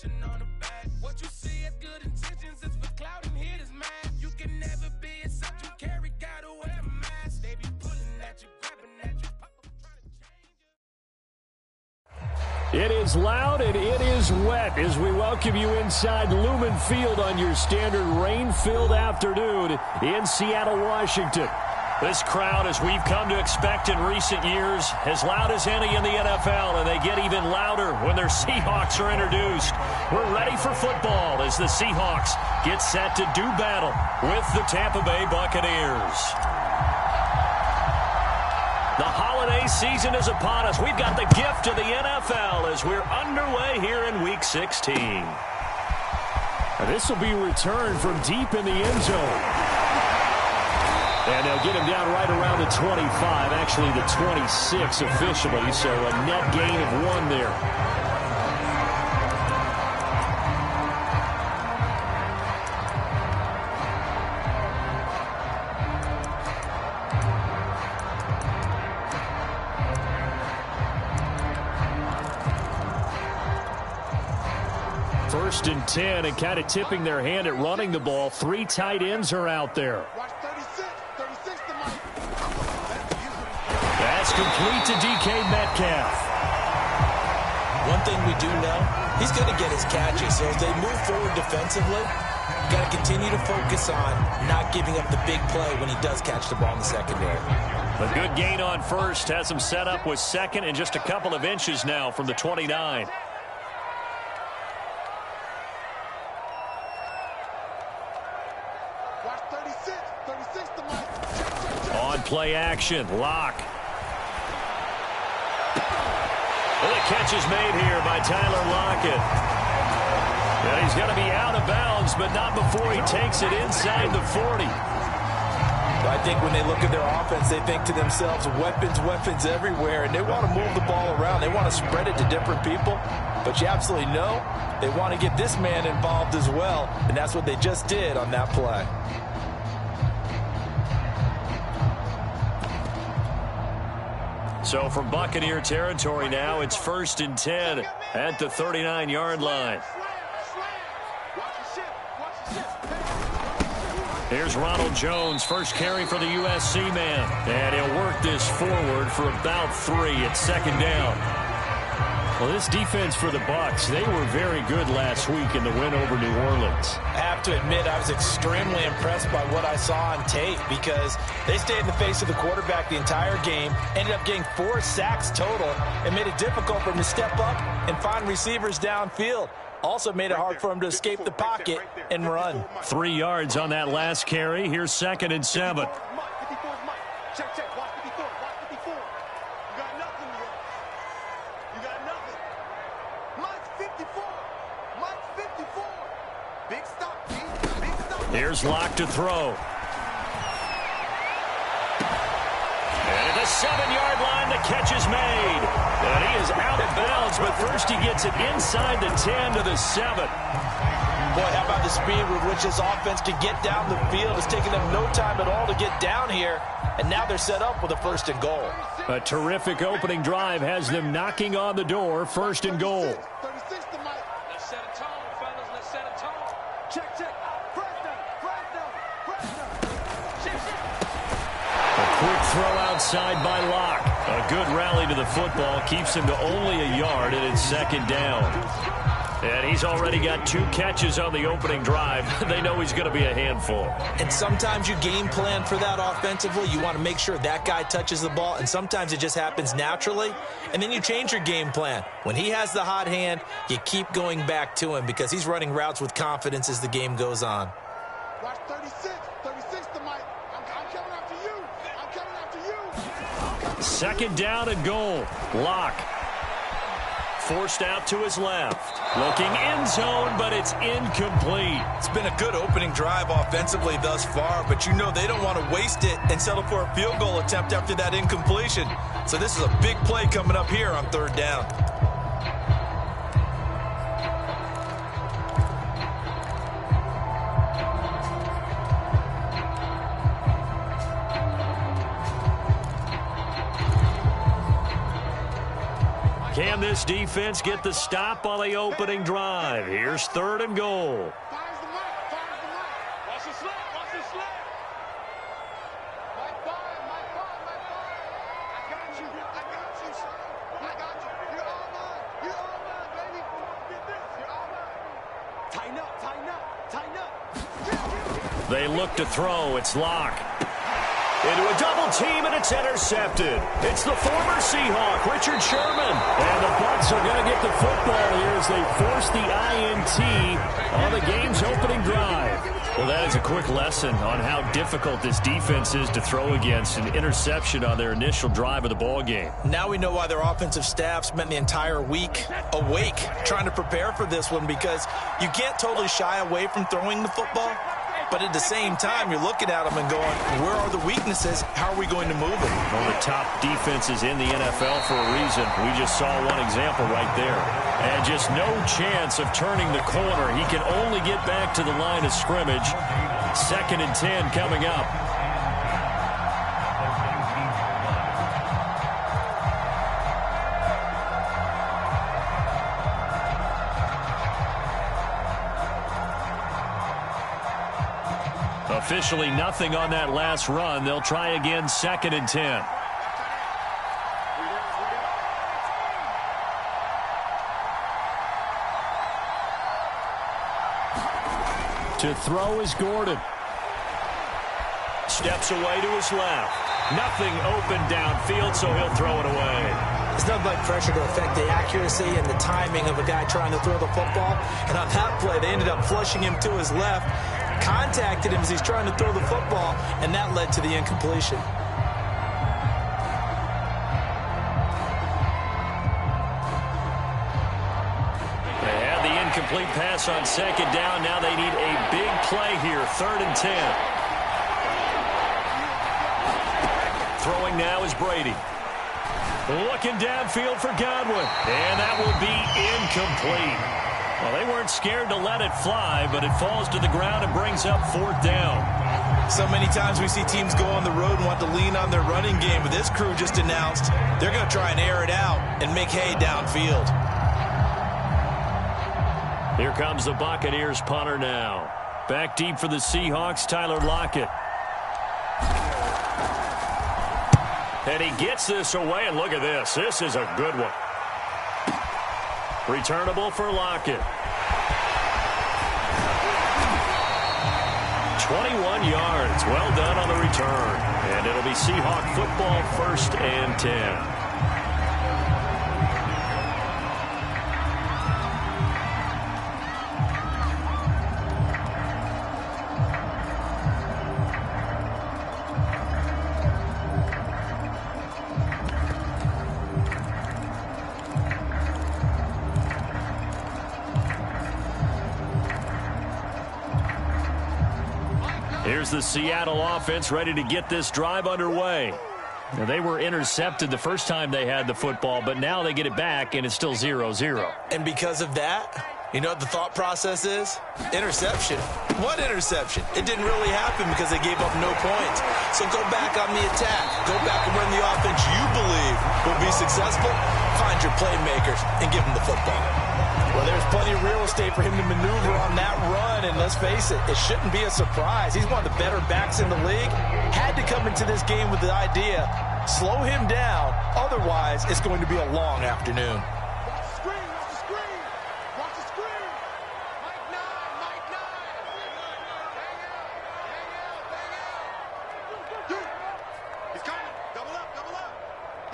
on the back. What you see as good intentions is for clout and hit is mad. You can never be except you carry, gotta wear a mask. They be pulling at you, grabbing at you, pop up trying to change you. It is loud and it is wet as we welcome you inside Lumen Field on your standard rain-filled afternoon in Seattle, Washington. This crowd, as we've come to expect in recent years, as loud as any in the NFL, and they get even louder when their Seahawks are introduced. We're ready for football as the Seahawks get set to do battle with the Tampa Bay Buccaneers. The holiday season is upon us. We've got the gift of the NFL as we're underway here in Week 16. This will be returned from deep in the end zone. And they'll get him down right around the 25, actually the 26 officially, so a net gain of 1 there. First and 10, and kind of tipping their hand at running the ball. 3 tight ends are out there. That's complete to DK Metcalf. One thing we do know, he's going to get his catches. So as they move forward defensively, you got to continue to focus on not giving up the big play when he does catch the ball in the secondary. A good gain on first has him set up with second and just a couple of inches now from the 29. On play action, Lock. And the catch is made here by Tyler Lockett. And he's going to be out of bounds, but not before he takes it inside the 40. I think when they look at their offense, they think to themselves, weapons, weapons everywhere, and they want to move the ball around. They want to spread it to different people, but you absolutely know they want to get this man involved as well, and that's what they just did on that play. So from Buccaneer territory now, it's 1st and 10 at the 39-yard line. Here's Ronald Jones, first carry for the USC man. And he'll work this forward for about 3 at 2nd down. Well, this defense for the Bucs, they were very good last week in the win over New Orleans. I have to admit, I was extremely impressed by what I saw on tape because they stayed in the face of the quarterback the entire game, ended up getting 4 sacks total, and made it difficult for him to step up and find receivers downfield. Also made it hard for him to escape the pocket and run. 3 yards on that last carry. Here's 2nd and 7. Here's Lock to throw. And at the 7-yard line, the catch is made. And he is out of bounds, but first he gets it inside the 10 to the 7. Boy, how about the speed with which this offense can get down the field? It's taken them no time at all to get down here, and now they're set up with a 1st and goal. A terrific opening drive has them knocking on the door, 1st and goal. Let's set a tone, fellas. Let's set a tone. Check, check. Quick throw outside by Locke. A good rally to the football keeps him to only a yard, and it's 2nd down. And he's already got 2 catches on the opening drive. They know he's going to be a handful. And sometimes you game plan for that offensively. You want to make sure that guy touches the ball, and sometimes it just happens naturally. And then you change your game plan. When he has the hot hand, you keep going back to him because he's running routes with confidence as the game goes on. Watch 36 to Mike. I'm coming after you. I'm coming after you. 2nd down and goal. Lock. Forced out to his left. Looking end zone, but it's incomplete. It's been a good opening drive offensively thus far, but you know they don't want to waste it and settle for a field goal attempt after that incompletion. So this is a big play coming up here on 3rd down. Can this defense get the stop on the opening drive? Here's 3rd and goal. Fires the mic. Watch the slip. Mike fire. I got you, son. I got you. You're all mine, baby. Get this. You're all mine. Tighten up. They look to throw. It's Locke. Into a double team, and it's intercepted. It's the former Seahawk, Richard Sherman. And the Bucs are going to get the football here as they force the INT on the game's opening drive. Well, that is a quick lesson on how difficult this defense is to throw against. An interception on their initial drive of the ball game. Now we know why their offensive staff spent the entire week awake trying to prepare for this one, because you can't totally shy away from throwing the football. But at the same time, you're looking at them and going, where are the weaknesses? How are we going to move them? One of the top defenses in the NFL for a reason. We just saw one example right there. And just no chance of turning the corner. He can only get back to the line of scrimmage. 2nd and 10 coming up. Officially nothing on that last run. They'll try again, 2nd and 10. To throw is Gordon. Steps away to his left. Nothing open downfield, so he'll throw it away. There's nothing like pressure to affect the accuracy and the timing of a guy trying to throw the football. And on that play, they ended up flushing him to his left. Contacted him as he's trying to throw the football, and that led to the incompletion. They had the incomplete pass on 2nd down. Now they need a big play here, 3rd and 10. Throwing now is Brady. Looking downfield for Godwin, and that will be incomplete. Well, they weren't scared to let it fly, but it falls to the ground and brings up 4th down. So many times we see teams go on the road and want to lean on their running game, but this crew just announced they're going to try and air it out and make hay downfield. Here comes the Buccaneers punter now. Back deep for the Seahawks, Tyler Lockett. And he gets this away, and look at this. This is a good one. Returnable for Lockett. 21 yards. Well done on the return. And it'll be Seahawk football, 1st and 10. Here's the Seattle offense ready to get this drive underway. Now, they were intercepted the first time they had the football, but now they get it back, and it's still 0-0. And because of that, you know what the thought process is? Interception. What interception? It didn't really happen because they gave up no points. So go back on the attack. Go back and run the offense you believe will be successful. Find your playmakers and give them the football. Well, there's plenty of real estate for him to maneuver on that run, and let's face it, it shouldn't be a surprise. He's one of the better backs in the league. Had to come into this game with the idea, slow him down, otherwise it's going to be a long afternoon. Watch the screen. Watch the screen. Mike 9. Hang out. He's coming. Double up.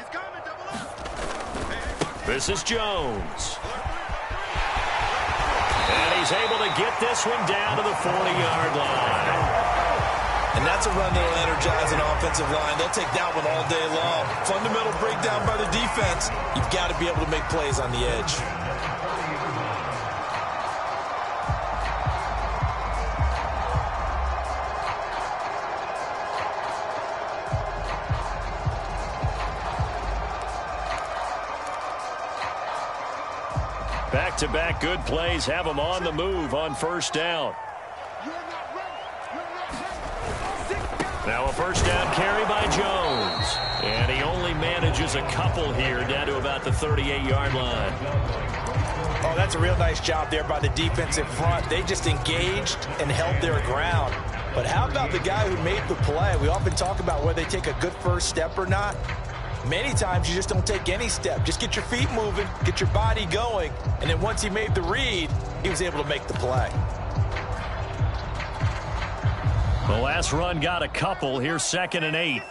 He's coming. Double up. This is Jones. And he's able to get this one down to the 40-yard line. And that's a run that'll energize an offensive line. They'll take that one all day long. Fundamental breakdown by the defense. You've got to be able to make plays on the edge. Back-to-back good plays have them on the move on 1st down. Now a 1st down carry by Jones. And he only manages notches a couple here down to about the 38-yard line. Oh, that's a real nice job there by the defensive front. They just engaged and held their ground. But how about the guy who made the play? We often talk about whether they take a good first step or not. Many times you just don't take any step. Just get your feet moving, get your body going, and then once he made the read, he was able to make the play. The last run got a couple. Here's 2nd and 8.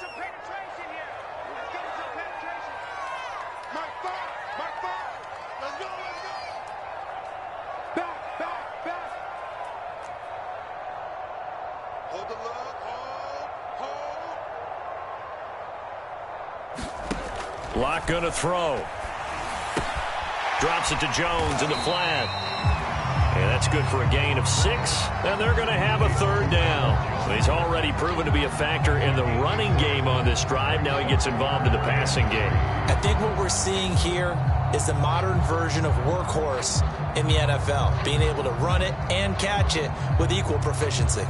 Locke going to throw. Drops it to Jones in the flat. And that's good for a gain of 6. And they're going to have a 3rd down. He's already proven to be a factor in the running game on this drive. Now he gets involved in the passing game. I think what we're seeing here is the modern version of workhorse in the NFL. Being able to run it and catch it with equal proficiency.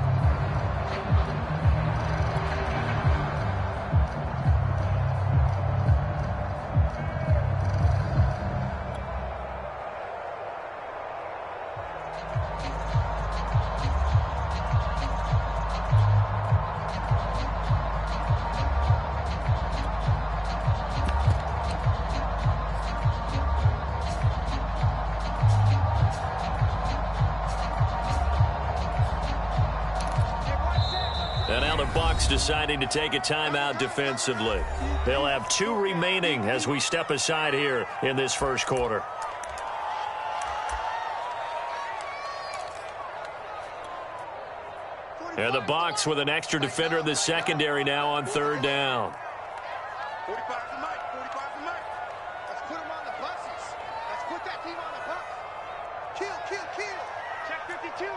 Deciding to take a timeout defensively. They'll have 2 remaining as we step aside here in this first quarter. And the Bucs with an extra defender in the secondary now on 3rd down. 45 for Mike. 45 for Mike. Let's put him on the buses. Let's put that team on the bus. Kill, kill, kill. Check 52.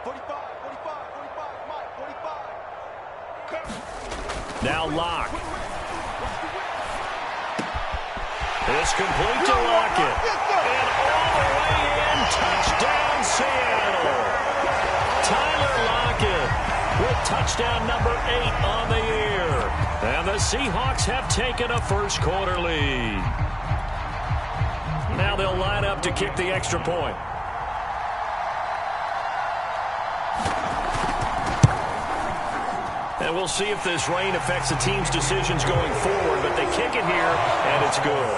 45, 45, Mike, 45. Now Locke. It's complete to Lockett. And all the way in, touchdown Seattle. Tyler Lockett with touchdown number 8 on the year. And the Seahawks have taken a first quarter lead. Now they'll line up to kick the extra point. And we'll see if this rain affects the team's decisions going forward, but they kick it here, and it's good.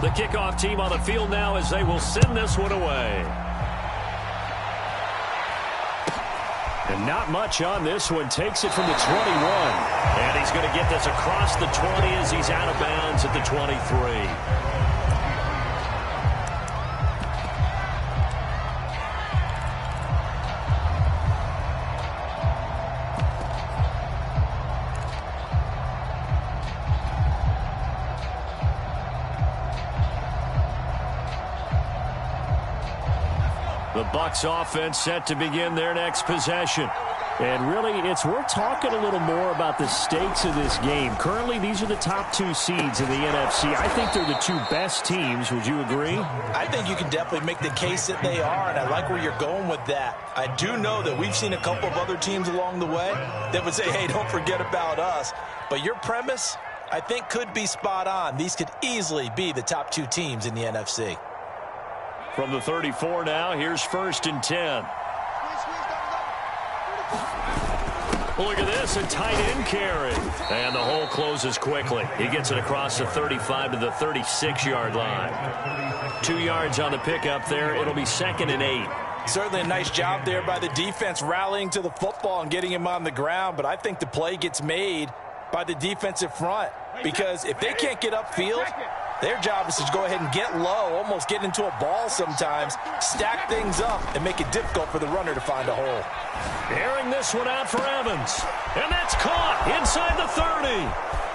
The kickoff team on the field now as they will send this one away. And not much on this one. Takes it from the 21. And he's going to get this across the 20 as he's out of bounds at the 23. The Bucs offense set to begin their next possession. And really, we're talking a little more about the stakes of this game. Currently, these are the top 2 seeds in the NFC. I think they're the 2 best teams. Would you agree? I think you can definitely make the case that they are, and I like where you're going with that. I do know that we've seen a couple of other teams along the way that would say, hey, don't forget about us. But your premise, I think, could be spot on. These could easily be the top 2 teams in the NFC. From the 34 now, here's 1st and 10. Look at this, a tight end carry. And the hole closes quickly. He gets it across the 35 to the 36-yard line. 2 yards on the pickup there. It'll be 2nd and 8. Certainly a nice job there by the defense rallying to the football and getting him on the ground. But I think the play gets made by the defensive front. Because if they can't get upfield, their job is to go ahead and get low, almost get into a ball sometimes, stack things up, and make it difficult for the runner to find a hole. Airing this one out for Evans. And that's caught inside the 30.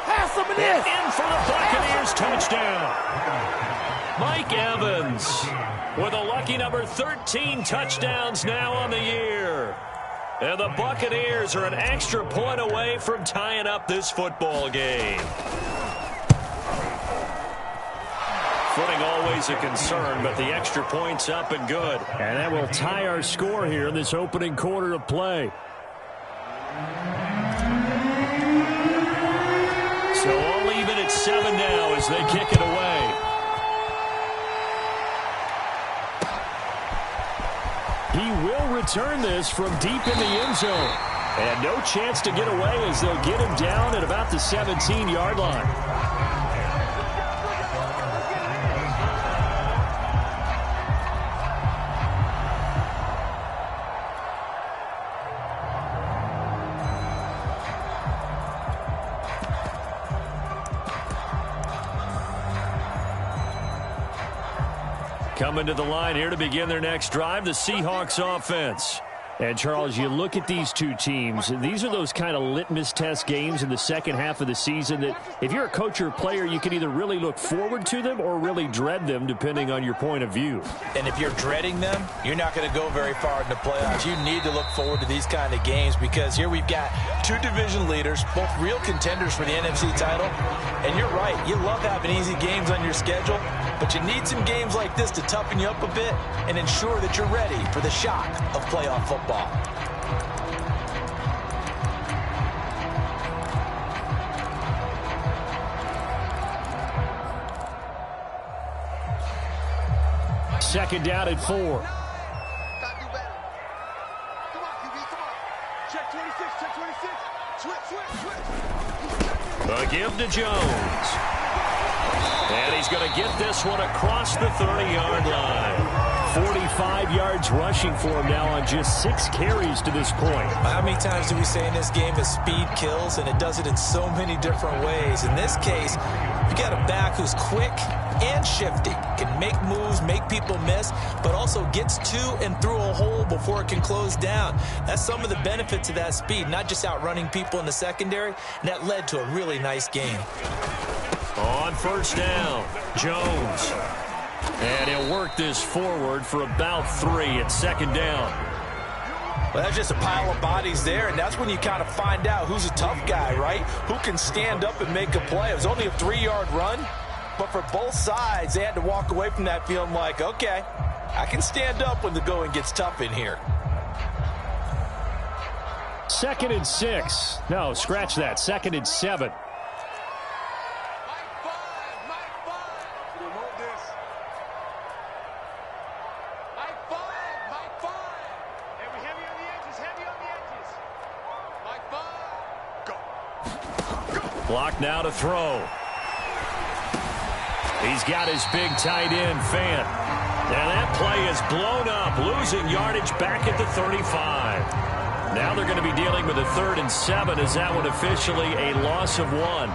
Pass him And in for the Buccaneers touchdown. Mike Evans with a lucky number 13 touchdowns now on the year. And the Buccaneers are an extra point away from tying up this football game. Footing always a concern, but the extra point's up and good. And that will tie our score here in this opening quarter of play. So all even at 7 now as they kick it away. He will return this from deep in the end zone. And no chance to get away as they'll get him down at about the 17-yard line. Coming to the line here to begin their next drive, the Seahawks offense. And, Charles, you look at these two teams, these are those kind of litmus test games in the second half of the season that if you're a coach or a player, you can either really look forward to them or really dread them, depending on your point of view. And if you're dreading them, you're not going to go very far in the playoffs. You need to look forward to these kind of games because here we've got two division leaders, both real contenders for the NFC title. And you're right, you love having easy games on your schedule, but you need some games like this to toughen you up a bit and ensure that you're ready for the shock of playoff football. Second down at 4. Gotta do better. Come on, QB, come on. Check 26, check 26. Switch. A give to Jones. And he's going to get this one across the 30-yard line. 45 yards rushing for him now on just 6 carries to this point. How many times do we say in this game that speed kills, and it does it in so many different ways? In this case, you got a back who's quick and shifty, can make moves, make people miss, but also gets to and through a hole before it can close down. That's some of the benefits of that speed, not just outrunning people in the secondary, and that led to a really nice game. On first down, Jones. And he'll work this forward for about 3 at second down. Well, that's just a pile of bodies there, and that's when you kind of find out who's a tough guy, right? Who can stand up and make a play. It was only a 3-yard run, but for both sides, they had to walk away from that feeling like, okay, I can stand up when the going gets tough in here. 2nd and 6. No, scratch that. 2nd and 7. Block now to throw. He's got his big tight end, Fant. And that play is blown up, losing yardage back at the 35. Now they're going to be dealing with a 3rd and 7 as that one officially a loss of 1.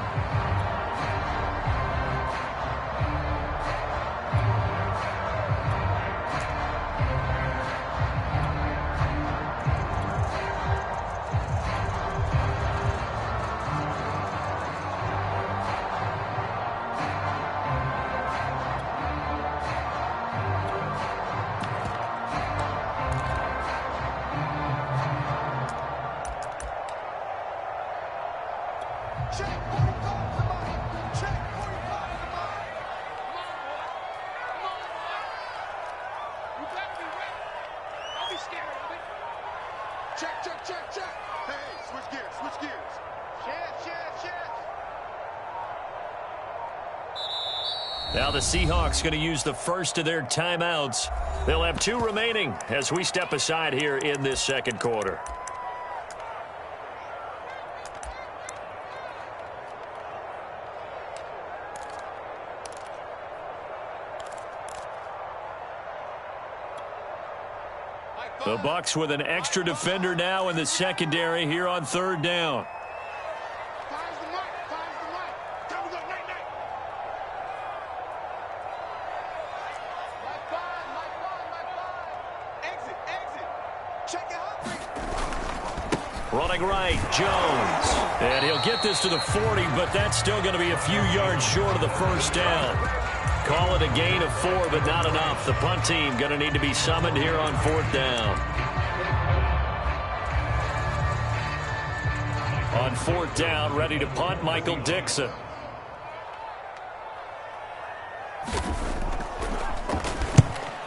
Now the Seahawks going to use the first of their timeouts. They'll have 2 remaining as we step aside here in this second quarter. The Bucs with an extra defender now in the secondary here on 3rd down. Running right, Jones. And he'll get this to the 40, but that's still going to be a few yards short of the first down. Call it a gain of 4, but not enough. The punt team going to need to be summoned here on 4th down. On 4th down, ready to punt, Michael Dixon.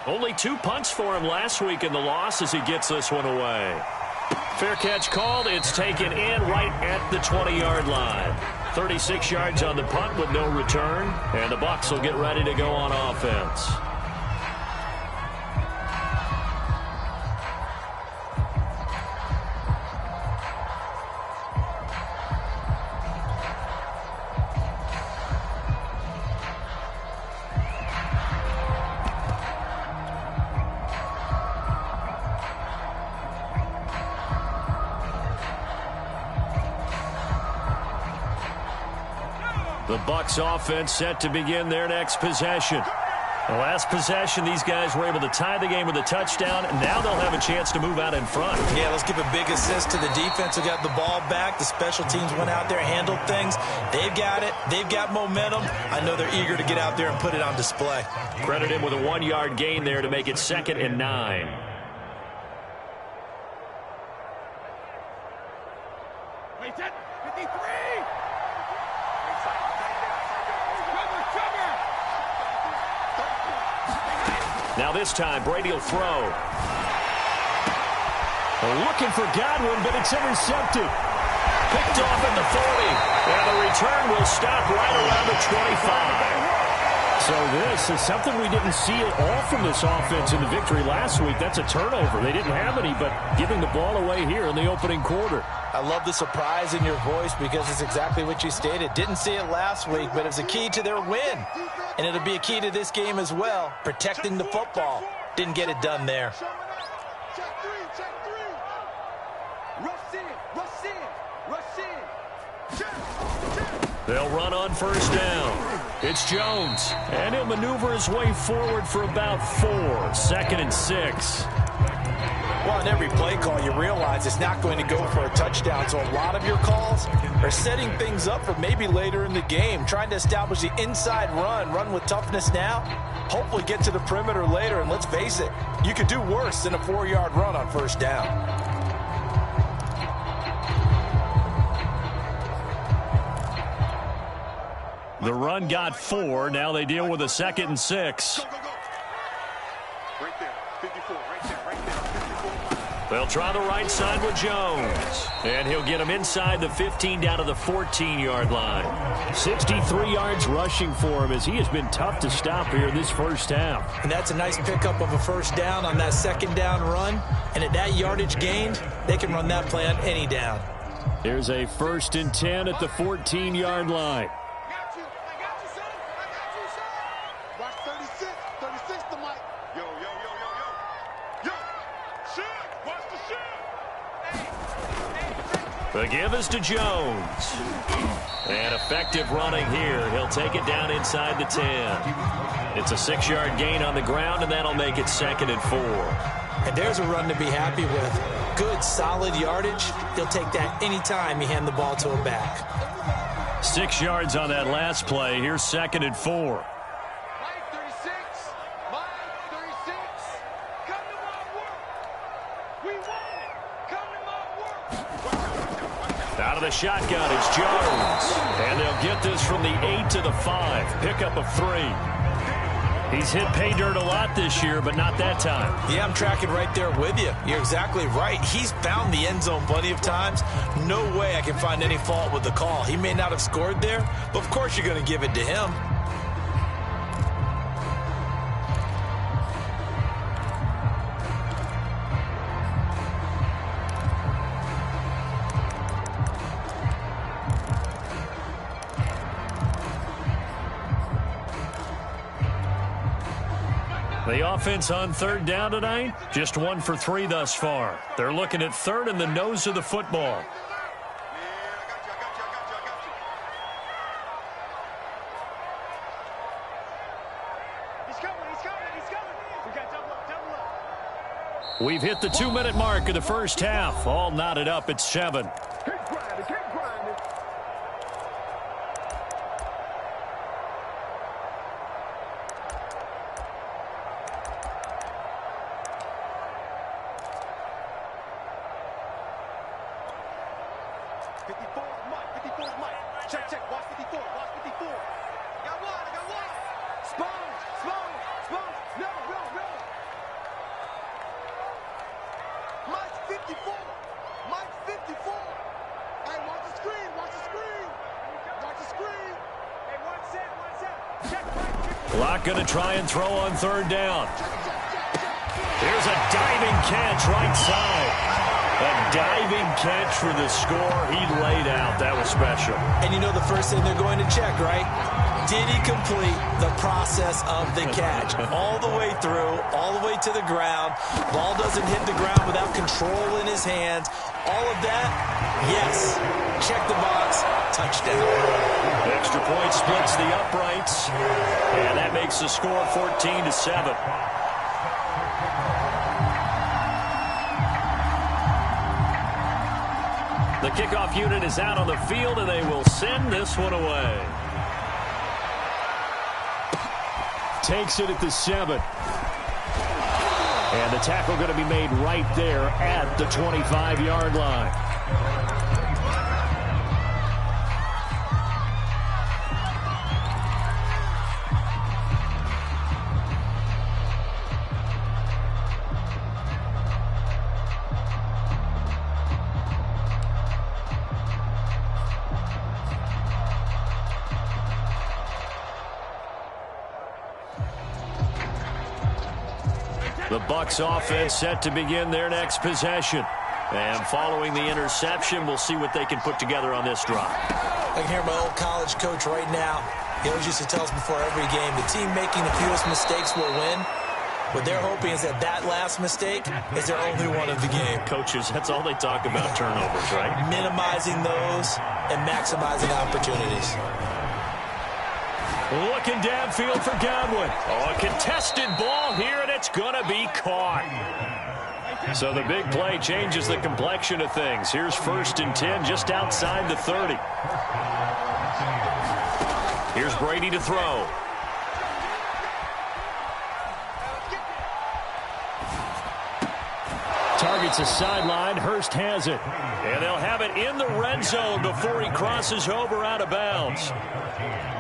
Only 2 punts for him last week in the loss as he gets this one away. Fair catch called. It's taken in right at the 20-yard line. 36 yards on the punt with no return, and the Bucs will get ready to go on offense. The Bucs offense set to begin their next possession. The last possession, these guys were able to tie the game with a touchdown. Now they'll have a chance to move out in front. Yeah, let's give a big assist to the defense who got the ball back. The special teams went out there, handled things. They've got it. They've got momentum. I know they're eager to get out there and put it on display. Credit him with a 1-yard gain there to make it 2nd and 9. Wait, 53! Now this time, Brady will throw. Looking for Godwin, but it's intercepted. Picked off at the 40. And the return will stop right around the 25. So this is something we didn't see at all from this offense in the victory last week. That's a turnover. They didn't have any, but giving the ball away here in the opening quarter. I love the surprise in your voice because it's exactly what you stated. Didn't see it last week, but it's a key to their win. And it'll be a key to this game as well, protecting the football. Didn't get it done there. Check three. Rush in. Check. They'll run on 1st down. It's Jones, and he'll maneuver his way forward for about 4. 2nd and 6. Well, in every play call, you realize it's not going to go for a touchdown. So a lot of your calls are setting things up for maybe later in the game, trying to establish the inside run with toughness now, hopefully get to the perimeter later. And let's face it, you could do worse than a 4-yard run on 1st down. The run got 4. Now they deal with a 2nd and 6. Go. Right there. 54. Right there. 54. They'll try the right side with Jones. And he'll get him inside the 15 down to the 14-yard line. 63 yards rushing for him as he has been tough to stop here this first half. And that's a nice pickup of a 1st down on that 2nd down run. And at that yardage gained, they can run that play on any down. Here's a 1st and 10 at the 14-yard line. Watch 36. 36 the mic. Yo. Shoot. Watch the shoot. The give is to Jones. And effective running here. He'll take it down inside the 10. It's a 6-yard gain on the ground, and that'll make it 2nd and 4. And there's a run to be happy with. Good, solid yardage. He'll take that anytime you hand the ball to a back. 6 yards on that last play. Here's 2nd and 4. Out of the shotgun, it's Jones. And they'll get this from the 8 to the 5. Pickup of 3. He's hit pay dirt a lot this year, but not that time. Yeah, I'm tracking right there with you. You're exactly right. He's found the end zone plenty of times. No way I can find any fault with the call. He may not have scored there, but of course you're going to give it to him. The offense on 3rd down tonight, just 1 for 3 thus far. They're looking at 3rd and the nose of the football. He's coming. We got double up. We've hit the 2-minute mark of the first half. All knotted up at 7. Keep grinding. $54. Check, check. Watch 54. Watch 54. I got one. Sponge. No. Mike's 54. Hey, watch the screen. Hey, one set. Check, Mike. Locke going to try and throw on third down. Here's a diving catch right side. A diving catch for the score. He laid out. That was special. And you know the first thing they're going to check, right? Did he complete the process of the catch? All the way through, all the way to the ground. Ball doesn't hit the ground without control in his hands. All of that, yes. Check the box. Touchdown. Extra point splits the uprights. And that makes the score 14-7. The kickoff unit is out on the field, and they will send this one away. Takes it at the 7. And the tackle going to be made right there at the 25-yard line. The Bucs offense set to begin their next possession. And following the interception, we'll see what they can put together on this drive. I can hear my old college coach right now. He always used to tell us before every game, the team making the fewest mistakes will win. What they're hoping is that last mistake is their only one of the game. Coaches, that's all they talk about, turnovers, right? Minimizing those and maximizing opportunities. Looking downfield for Godwin. Oh, a contested ball here, and it's going to be caught. So the big play changes the complexion of things. Here's 1st and 10 just outside the 30. Here's Brady to throw. Targets a sideline. Hurst has it. And they'll have it in the red zone before he crosses over out of bounds.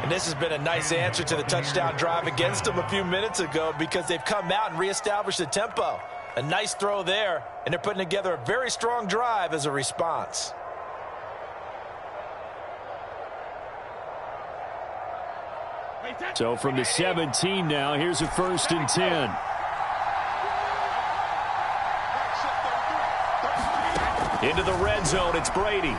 And this has been a nice answer to the touchdown drive against them a few minutes ago because they've come out and reestablished the tempo. A nice throw there, and they're putting together a very strong drive as a response. So from the 17 now, here's a 1st and 10. Into the red zone, it's Brady.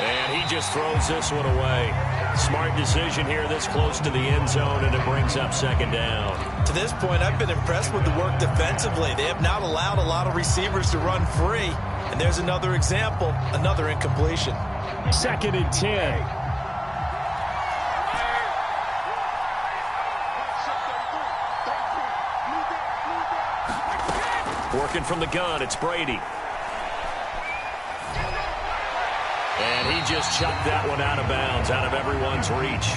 And he just throws this one away. Smart decision here this close to the end zone, and it brings up 2nd down. To this point, I've been impressed with the work defensively. They have not allowed a lot of receivers to run free. And there's another example, another incompletion. 2nd and 10. Working from the gun, it's Brady. And he just chucked that one out of bounds, out of everyone's reach.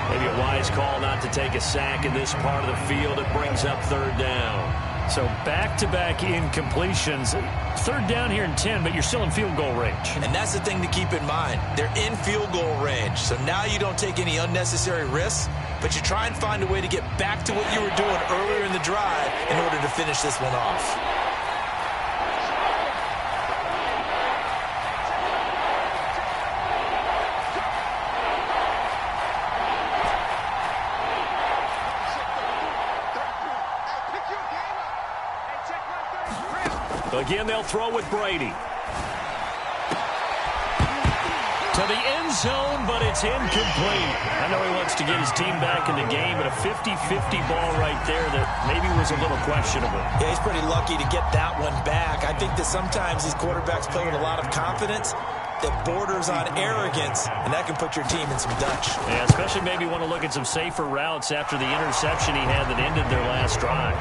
Maybe a wise call not to take a sack in this part of the field. It brings up 3rd down. So back-to-back incompletions. 3rd down here in 10, but you're still in field goal range. And that's the thing to keep in mind. They're in field goal range. So now you don't take any unnecessary risks, but you try and find a way to get back to what you were doing earlier in the drive in order to finish this one off. Again, they'll throw with Brady. To the end zone, but it's incomplete. I know he wants to get his team back in the game, but a 50-50 ball right there that maybe was a little questionable. Yeah, he's pretty lucky to get that one back. I think that sometimes these quarterbacks play with a lot of confidence that borders on arrogance, and that can put your team in some Dutch. Yeah, especially maybe want to look at some safer routes after the interception he had that ended their last drive.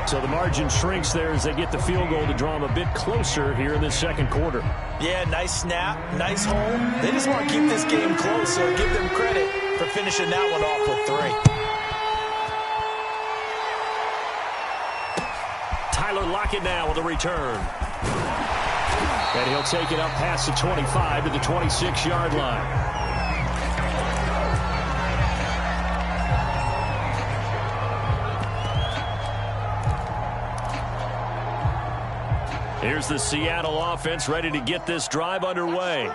So the margin shrinks there as they get the field goal to draw them a bit closer here in this 2nd quarter. Yeah, nice snap, nice hole. They just want to keep this game close, so give them credit for finishing that one off with 3. Tyler Lockett now with a return. And he'll take it up past the 25 to the 26-yard line. Here's the Seattle offense ready to get this drive underway,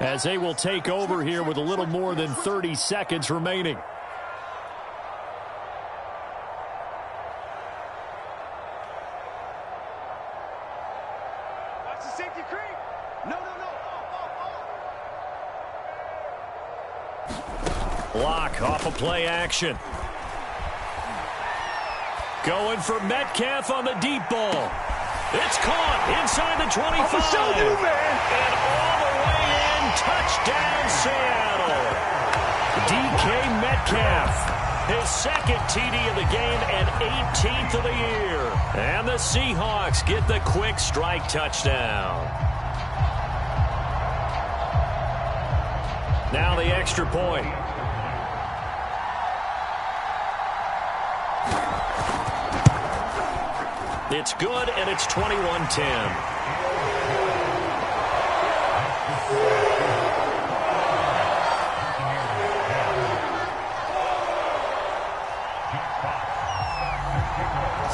as they will take over here with a little more than 30 seconds remaining. Watch the safety creep. No. Block off of play action. Going for Metcalf on the deep ball. It's caught inside the 25. And all the way in, touchdown Seattle. DK Metcalf, his second TD of the game and 18th of the year. And the Seahawks get the quick strike touchdown. Now the extra point. It's good, and it's 21-10.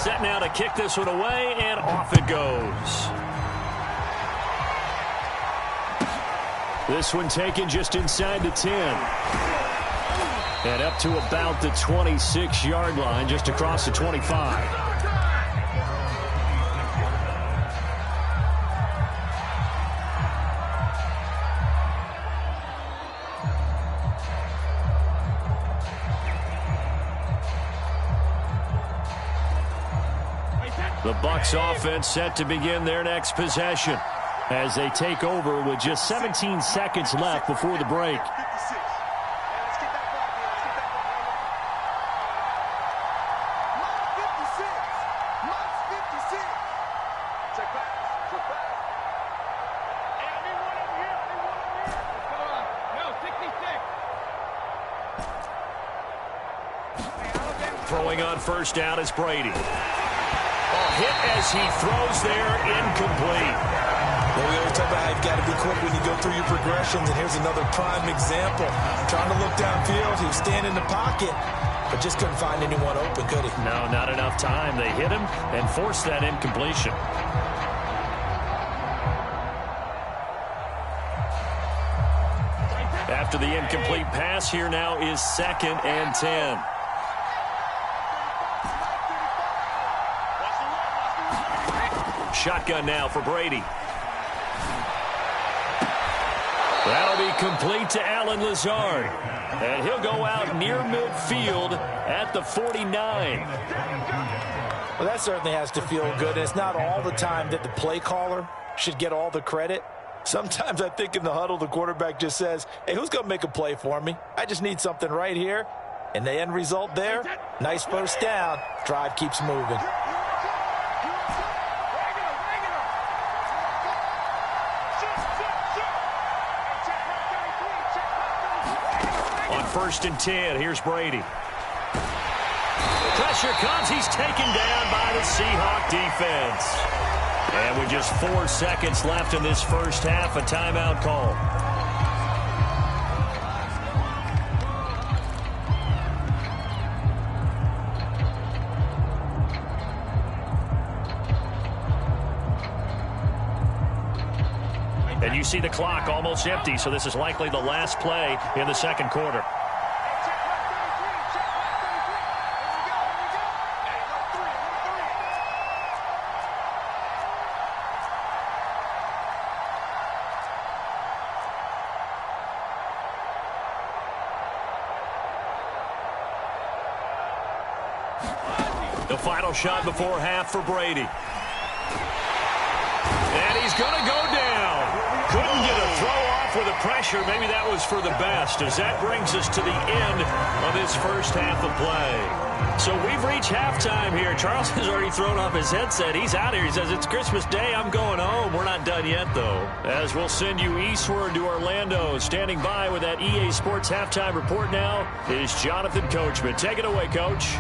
Set now to kick this one away, and off it goes. This one taken just inside the 10. And up to about the 26-yard line, just across the 25. The Bucs offense set to begin their next possession as they take over with just 17 seconds left before the break. Throwing on first down is Brady. Hit as he throws there, incomplete. Well, we always talk about how you've got to be quick when you go through your progressions, and here's another prime example. Trying to look downfield, he was standing in the pocket, but just couldn't find anyone open, could he? No, not enough time. They hit him and forced that incompletion. After the incomplete pass, here now is 2nd and 10. Shotgun now for Brady. That'll be complete to Allen Lazard. And he'll go out near midfield at the 49. Well, that certainly has to feel good. It's not all the time that the play caller should get all the credit. Sometimes I think in the huddle, the quarterback just says, hey, who's going to make a play for me? I just need something right here. And the end result there, nice first down. Drive keeps moving. On 1st and 10, here's Brady. Pressure comes. He's taken down by the Seahawk defense. And with just 4 seconds left in this first half, a timeout call. And you see the clock almost empty, so this is likely the last play in the second quarter. The final shot before half for Brady. And he's going to go down. Couldn't get a throw off with the pressure. Maybe that was for the best, as that brings us to the end of this first half of play. So we've reached halftime here. Charles has already thrown off his headset. He's out here. He says, it's Christmas Day. I'm going home. We're not done yet, though. As we'll send you eastward to Orlando. Standing by with that EA Sports halftime report now is Jonathan Coachman. Take it away, Coach.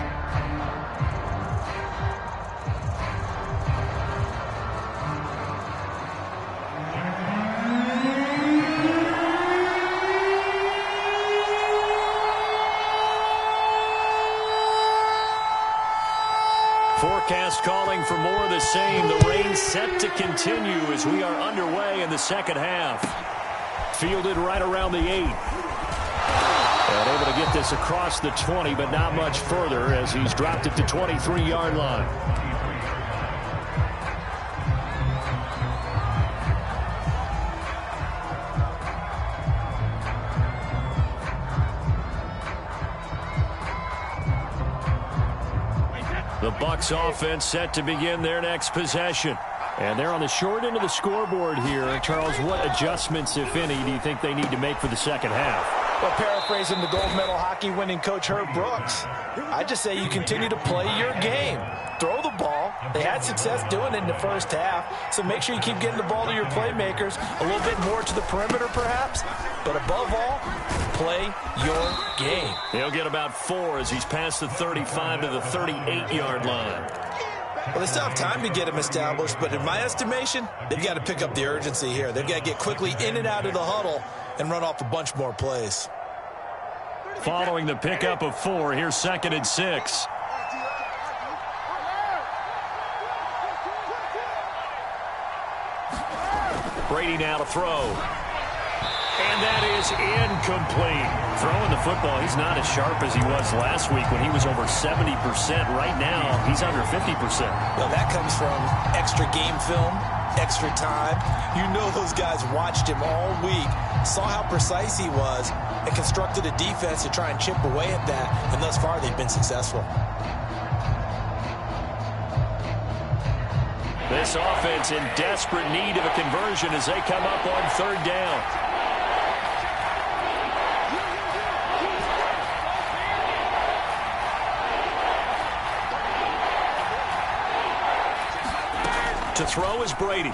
for more of the same. The rain set to continue as we are underway in the second half. Fielded right around the 8. And able to get this across the 20, but not much further as he's dropped it to 23-yard line. The Bucs offense set to begin their next possession. And they're on the short end of the scoreboard here. Charles, what adjustments, if any, do you think they need to make for the second half? Well, paraphrasing the gold medal hockey winning coach Herb Brooks, I just say you continue to play your game. Throw the ball. They had success doing it in the first half, so make sure you keep getting the ball to your playmakers, a little bit more to the perimeter perhaps, but above all, play your game. He'll get about 4 as he's past the 35 to the 38-yard line. Well, they still have time to get him established, but in my estimation, they've got to pick up the urgency here. They've got to get quickly in and out of the huddle and run off a bunch more plays. Following the pickup of 4, here's 2nd and 6. Brady now to throw. And that is incomplete. Throwing the football, he's not as sharp as he was last week when he was over 70%. Right now, he's under 50%. Well, that comes from extra game film, extra time. You know those guys watched him all week, saw how precise he was, and constructed a defense to try and chip away at that, and thus far they've been successful. This offense in desperate need of a conversion as they come up on 3rd down. To throw is Brady.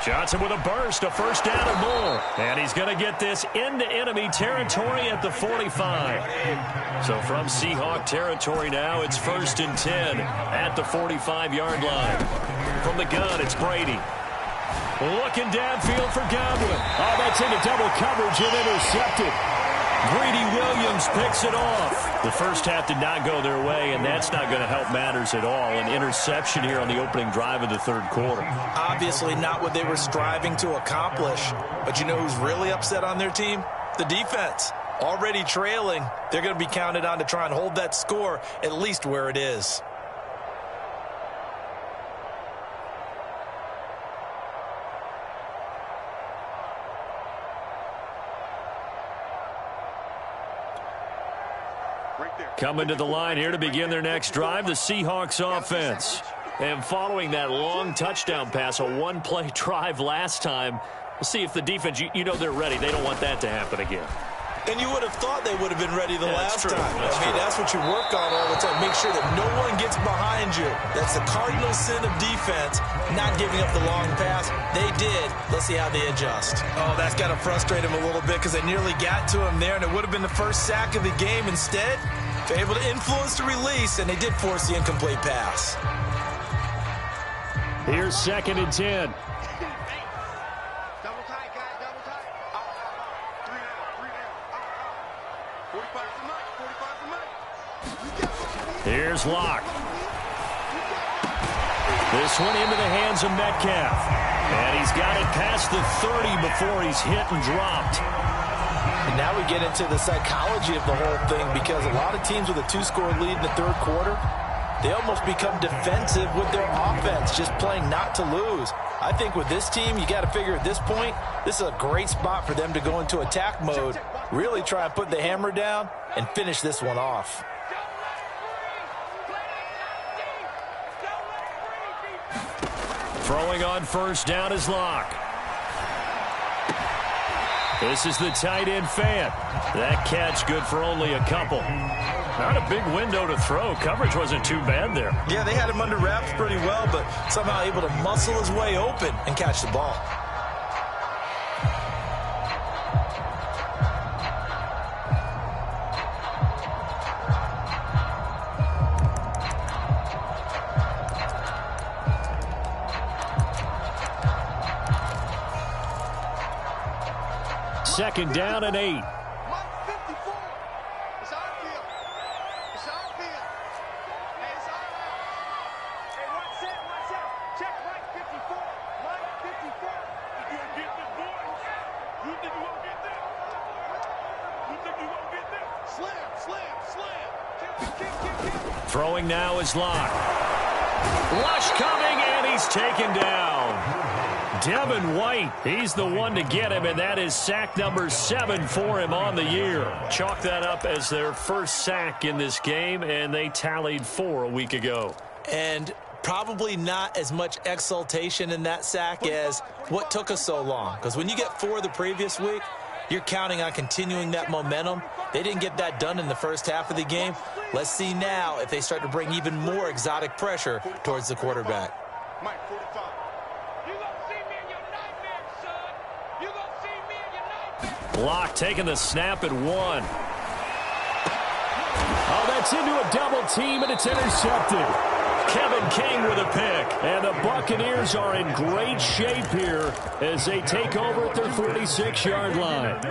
Johnson with a burst, a 1st down and more. And he's going to get this into enemy territory at the 45. So from Seahawk territory now, it's 1st and 10 at the 45-yard line. From the gun, it's Brady. Looking downfield for Godwin. Oh, that's into double coverage and intercepted. Greedy Williams picks it off. The first half did not go their way, and that's not going to help matters at all. An interception here on the opening drive of the 3rd quarter. Obviously not what they were striving to accomplish. But you know who's really upset on their team? The defense. Already trailing. They're going to be counted on to try and hold that score at least where it is. Coming to the line here to begin their next drive, the Seahawks offense. And following that long touchdown pass, a 1-play drive last time, we'll see if the defense, you know they're ready. They don't want that to happen again. And you would have thought they would have been ready the last time. That's what you work on all the time. Make sure that no one gets behind you. That's the cardinal sin of defense, not giving up the long pass. They did. Let's see how they adjust. Oh, that's got to frustrate him a little bit because they nearly got to him there, and it would have been the first sack of the game. Instead, they're able to influence the release, and they did force the incomplete pass. Here's 2nd and 10. Here's Locke. This one into the hands of Metcalf. And he's got it past the 30 before he's hit and dropped. And now we get into the psychology of the whole thing because a lot of teams with a 2-score lead in the 3rd quarter, they almost become defensive with their offense, just playing not to lose. I think with this team, you got to figure at this point, this is a great spot for them to go into attack mode, really try and put the hammer down and finish this one off. Throwing on 1st down is Locke. This is the tight end Fant. That catch good for only a couple. Not a big window to throw. Coverage wasn't too bad there. Yeah, they had him under wraps pretty well, but somehow able to muscle his way open and catch the ball. Second down and 8. Throwing now is Locke. Rush coming, and he's taken down. Devin White, he's the one to get him, and that is sack number 7 for him on the year. Chalk that up as their first sack in this game, and they tallied 4 a week ago. And probably not as much exultation in that sack as what took us so long. Because when you get 4 the previous week, you're counting on continuing that momentum. They didn't get that done in the first half of the game. Let's see now if they start to bring even more exotic pressure towards the quarterback. Mike, 45. You gonna see me in your nightmares, son. You gonna see me in your nightmares. Locke taking the snap at 1. Oh, that's into a double team, and it's intercepted. Kevin King with a pick. And the Buccaneers are in great shape here as they take over at their 46-yard line.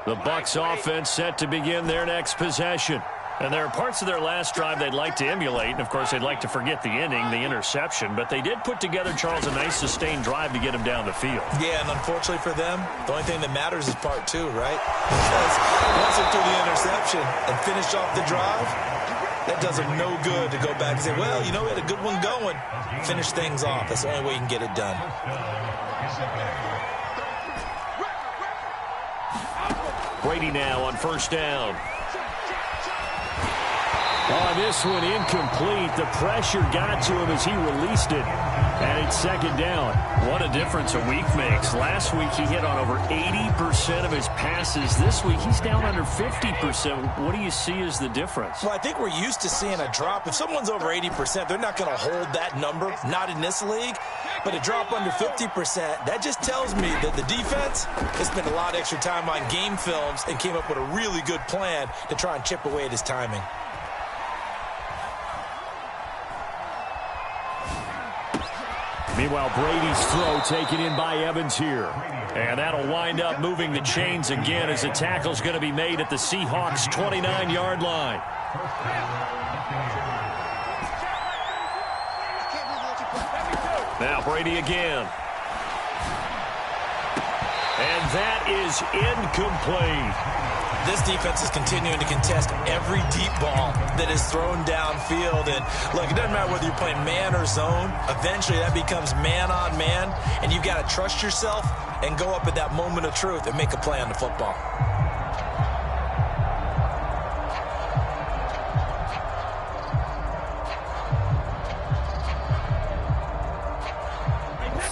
The Bucs offense set to begin their next possession. And there are parts of their last drive they'd like to emulate. And, of course, they'd like to forget the inning, the interception. But they did put together, Charles, a nice sustained drive to get him down the field. Yeah, and unfortunately for them, the only thing that matters is part 2, right? Because once they threw the interception and finished off the drive, that does them no good to go back and say, well, you know, we had a good one going. Finish things off. That's the only way you can get it done. Brady now on first down. On this one, incomplete. The pressure got to him as he released it. And it's second down. What a difference a week makes. Last week, he hit on over 80% of his passes. This week, he's down under 50%. What do you see as the difference? Well, I think we're used to seeing a drop. If someone's over 80%, they're not going to hold that number. Not in this league. But a drop under 50%, that just tells me that the defense has spent a lot of extra time on game films and came up with a really good plan to try and chip away at his timing. Meanwhile, Brady's throw taken in by Evans here. And that'll wind up moving the chains again as the tackle's going to be made at the Seahawks' 29-yard line. Now Brady again. And that is incomplete. This defense is continuing to contest every deep ball that is thrown downfield. And, look, it doesn't matter whether you're playing man or zone. Eventually, that becomes man-on-man, and you've got to trust yourself and go up at that moment of truth and make a play on the football.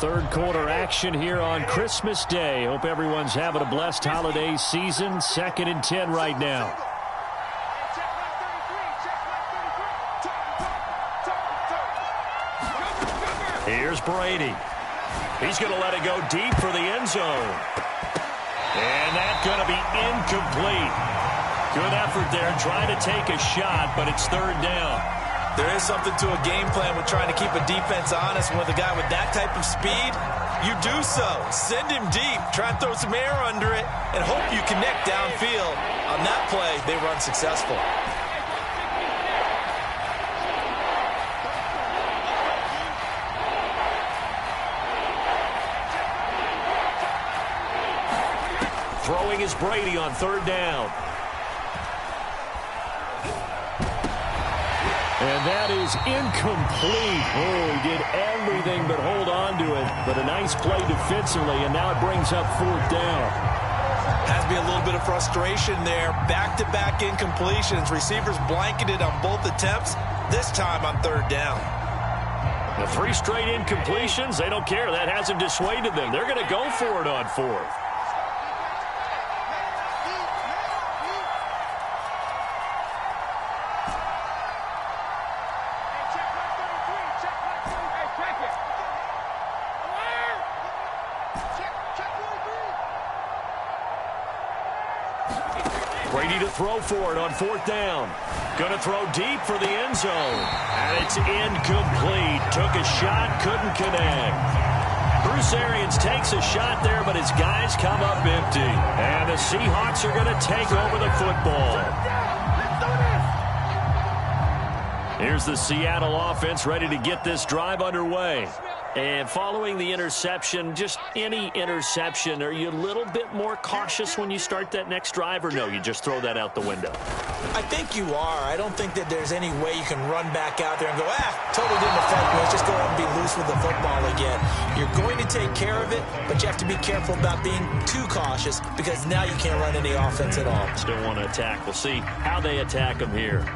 Third quarter action here on Christmas Day. Hope everyone's having a blessed holiday season. 2nd and 10 right now. Here's Brady. He's going to let it go deep for the end zone. And that's going to be incomplete. Good effort there trying to take a shot, but it's 3rd down. There is something to a game plan with trying to keep a defense honest. With a guy with that type of speed, you do so. Send him deep, try and throw some air under it, and hope you connect downfield. On that play, they run successful. Throwing is Brady on 3rd down. And that is incomplete. Oh, he did everything but hold on to it. But a nice play defensively, and now it brings up 4th down. Has to be a little bit of frustration there. Back-to-back incompletions. Receivers blanketed on both attempts, this time on 3rd down. The 3 straight incompletions, they don't care. That hasn't dissuaded them. They're going to go for it on 4th. Brady to throw for it on 4th down. Going to throw deep for the end zone. And it's incomplete. Took a shot, couldn't connect. Bruce Arians takes a shot there, but his guys come up empty. And the Seahawks are going to take over the football. Here's the Seattle offense ready to get this drive underway. And following the interception, just any interception, are you a little bit more cautious when you start that next drive, or no, you just throw that out the window? I think you are. I don't think that there's any way you can run back out there and go, totally didn't affect me. Let's just go out and be loose with the football again. You're going to take care of it, but you have to be careful about being too cautious because now you can't run any offense at all. Still want to attack. We'll see how they attack them here.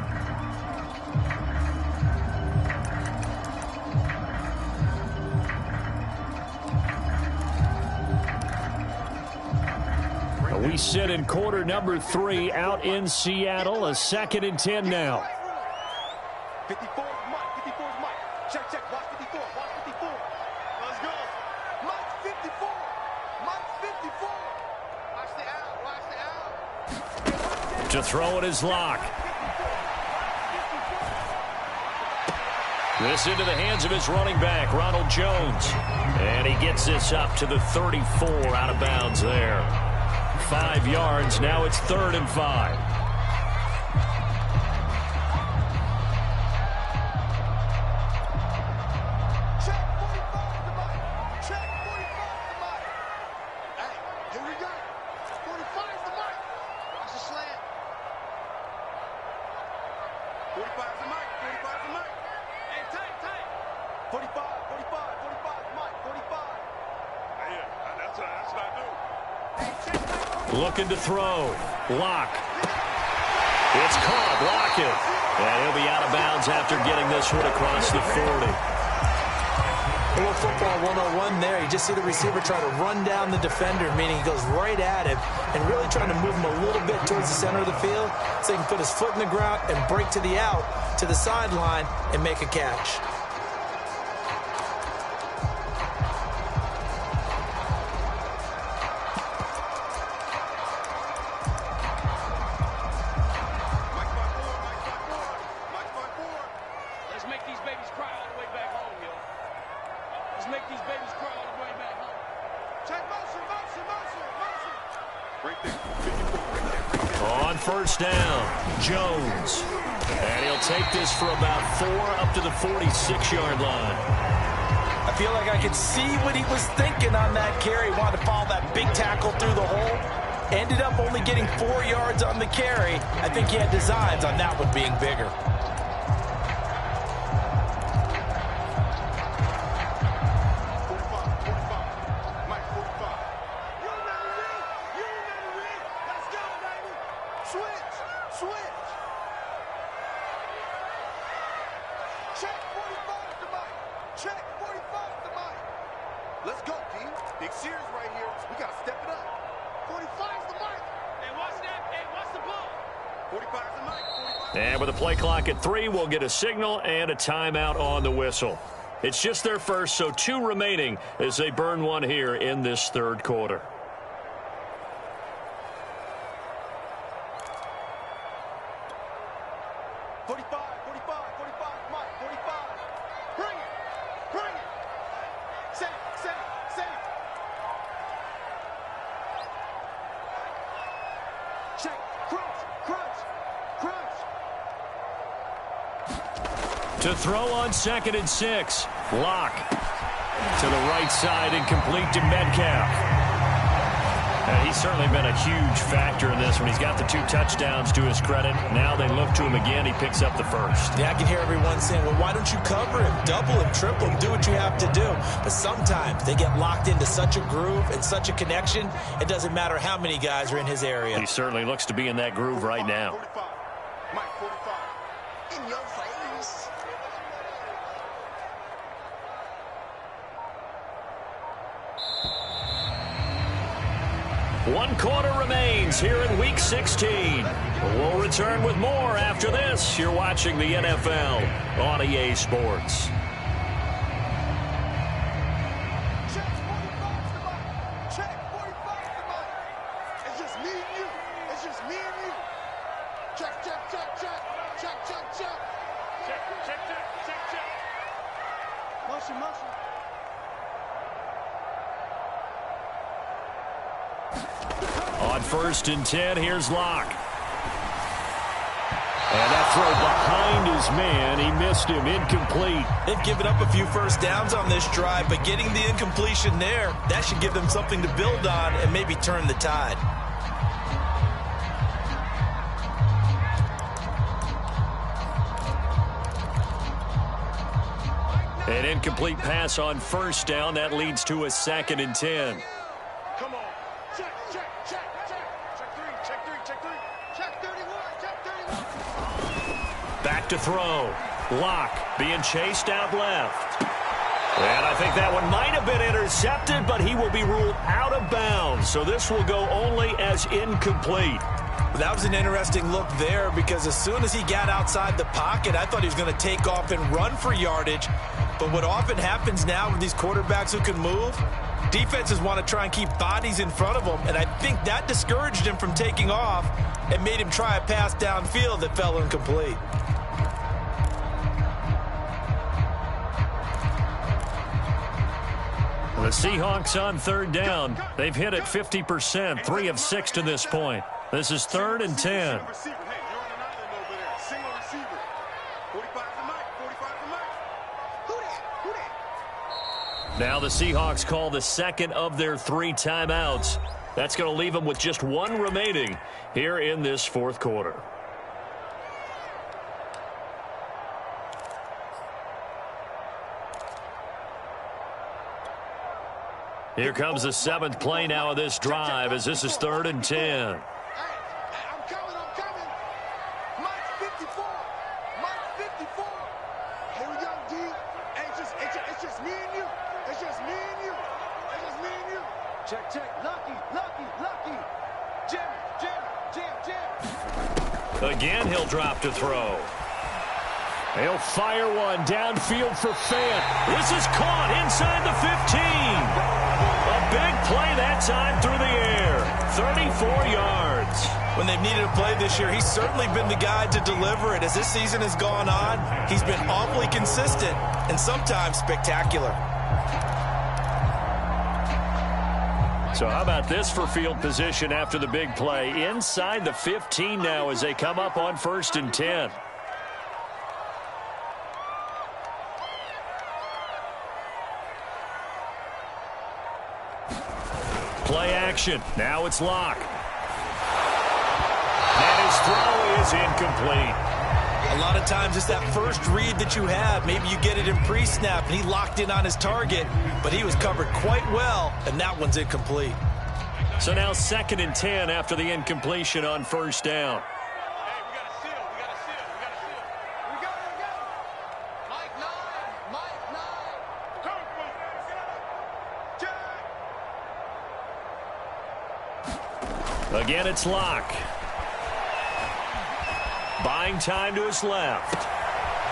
We sit in quarter number 3 out in Seattle. A 2nd and 10 now. 54 is Mike. 54 is Mike. Check, check. Watch 54. Watch 54. Let's go. Mike 54. Mike 54. Watch the out. Watch the out. To throw it is Locke. This into the hands of his running back, Ronald Jones. And he gets this up to the 34 out of bounds there. 5 yards. Now it's 3rd and 5. Check 45 to Mike. Check 45 to Mike. Hey, here we go. 45 to Mike. Watch the slant. 45 to Mike. 45 to Mike. Hey, tight. 45 to Mike. 45. Hey, that's what I do. Hey, check. Looking to throw. Locke. It's caught. Lockett. And he'll be out of bounds after getting this one across the 40. A little football 101 there. You just see the receiver try to run down the defender, meaning he goes right at him and really trying to move him a little bit towards the center of the field so he can put his foot in the ground and break to the out, to the sideline, and make a catch. On first down, Jones. And he'll take this for about 4 up to the 46-yard line. I feel like I could see what he was thinking on that carry. He wanted to follow that big tackle through the hole. Ended up only getting 4 yards on the carry. I think he had designs on that one being bigger. And with a play clock at 3, we'll get a signal and a timeout on the whistle. It's just their first, so 2 remaining as they burn one here in this 3rd quarter. To throw on 2nd and 6. Locke to the right side and complete to Metcalf. He's certainly been a huge factor in this one. He's got the 2 touchdowns to his credit. Now they look to him again. He picks up the first. Yeah, I can hear everyone saying, well, why don't you cover him? Double him, triple him, do what you have to do. But sometimes they get locked into such a groove and such a connection, it doesn't matter how many guys are in his area. He certainly looks to be in that groove right now. 45. Mike, 45. In your face. 1 quarter remains here in Week 16. We'll return with more after this. You're watching the NFL on EA Sports. Check 45 to Mike. Check 45 to Mike. It's just me and you. It's just me and you. Check, check, check, check. Check, check, check. Check, check, check, check, check. Motion, motion. On 1st and 10, here's Locke. And that throw behind his man, he missed him, incomplete. They've given up a few first downs on this drive, but getting the incompletion there, that should give them something to build on and maybe turn the tide. An incomplete pass on first down. That leads to a 2nd and 10. Come on. Check, check, check, check. Check 3, check 3, check 3. Check 31, check 31. Back to throw. Lock being chased out left. And I think that one might have been intercepted, but he will be ruled out of bounds. So this will go only as incomplete. That was an interesting look there because as soon as he got outside the pocket, I thought he was going to take off and run for yardage. But what often happens now with these quarterbacks who can move, defenses want to try and keep bodies in front of them, and I think that discouraged him from taking off and made him try a pass downfield that fell incomplete. The Seahawks on 3rd down. They've hit it 50%, 3 of 6 to this point. This is 3rd and 10. Now the Seahawks call the 2nd of their 3 timeouts. That's going to leave them with just 1 remaining here in this 4th quarter. Here comes the 7th play now of this drive as this is 3rd and 10. Hey, I'm coming, I'm coming. Mike 54. Mike 54. Here we go, D. Hey, it's just me and you. It's just me and you. It's just me and you. Check, check. Lucky, lucky, lucky. Jim, Jim, Jim, Jim. Again, he'll drop to throw. He'll fire one downfield for Fant. This is caught inside the 15. A big play that time through the air. 34 yards. When they've needed a play this year, he's certainly been the guy to deliver it. As this season has gone on, he's been awfully consistent and sometimes spectacular. So how about this for field position after the big play? Inside the 15 now as they come up on 1st and 10. Play action. Now it's Lock. And his throw is incomplete. A lot of times it's that first read that you have. Maybe you get it in pre-snap, and he locked in on his target, but he was covered quite well, and that one's incomplete. So now 2nd and 10 after the incompletion on 1st down. Hey, we got a seal, we got a seal, we got a seal. We got it. Mike 9, Mike 9. Come on, Jack. Again, it's Lock. Buying time to his left.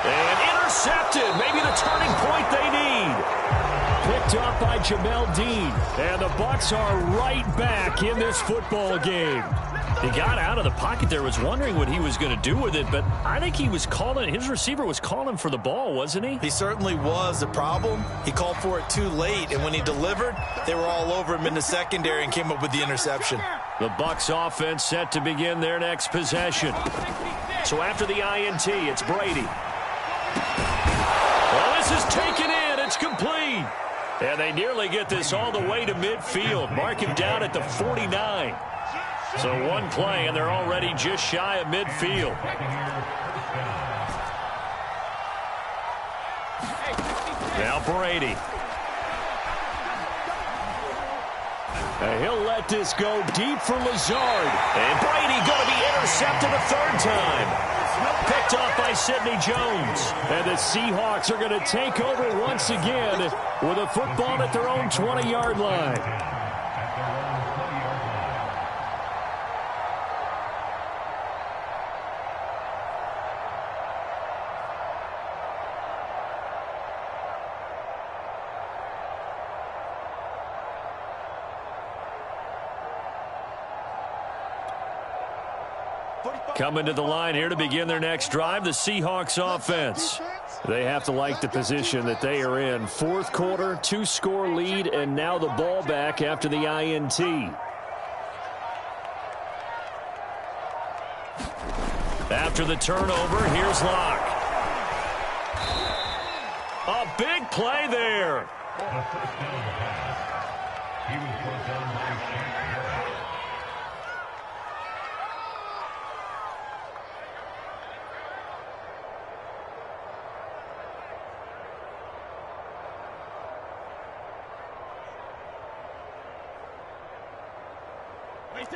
And intercepted. Maybe the turning point they need. Picked up by Jamel Dean. And the Bucs are right back in this football game. He got out of the pocket there, was wondering what he was going to do with it, but I think he was calling, his receiver was calling for the ball, wasn't he? He certainly was. The problem, he called for it too late, and when he delivered, they were all over him in the secondary and came up with the interception. The Bucs offense set to begin their next possession. So after the INT, it's Brady. Well, this is taken in. It's complete. And they nearly get this all the way to midfield. Mark him down at the 49. So one play, and they're already just shy of midfield. Now Brady. And he'll let this go deep for Lazard. And Brady going to be intercepted a 3rd time. Picked off by Sidney Jones. And the Seahawks are going to take over once again with a football at their own 20-yard line. Coming to the line here to begin their next drive, the Seahawks offense. They have to like the position that they are in. 4th quarter, 2-score lead, and now the ball back after the INT. After the turnover, here's Locke. A big play there.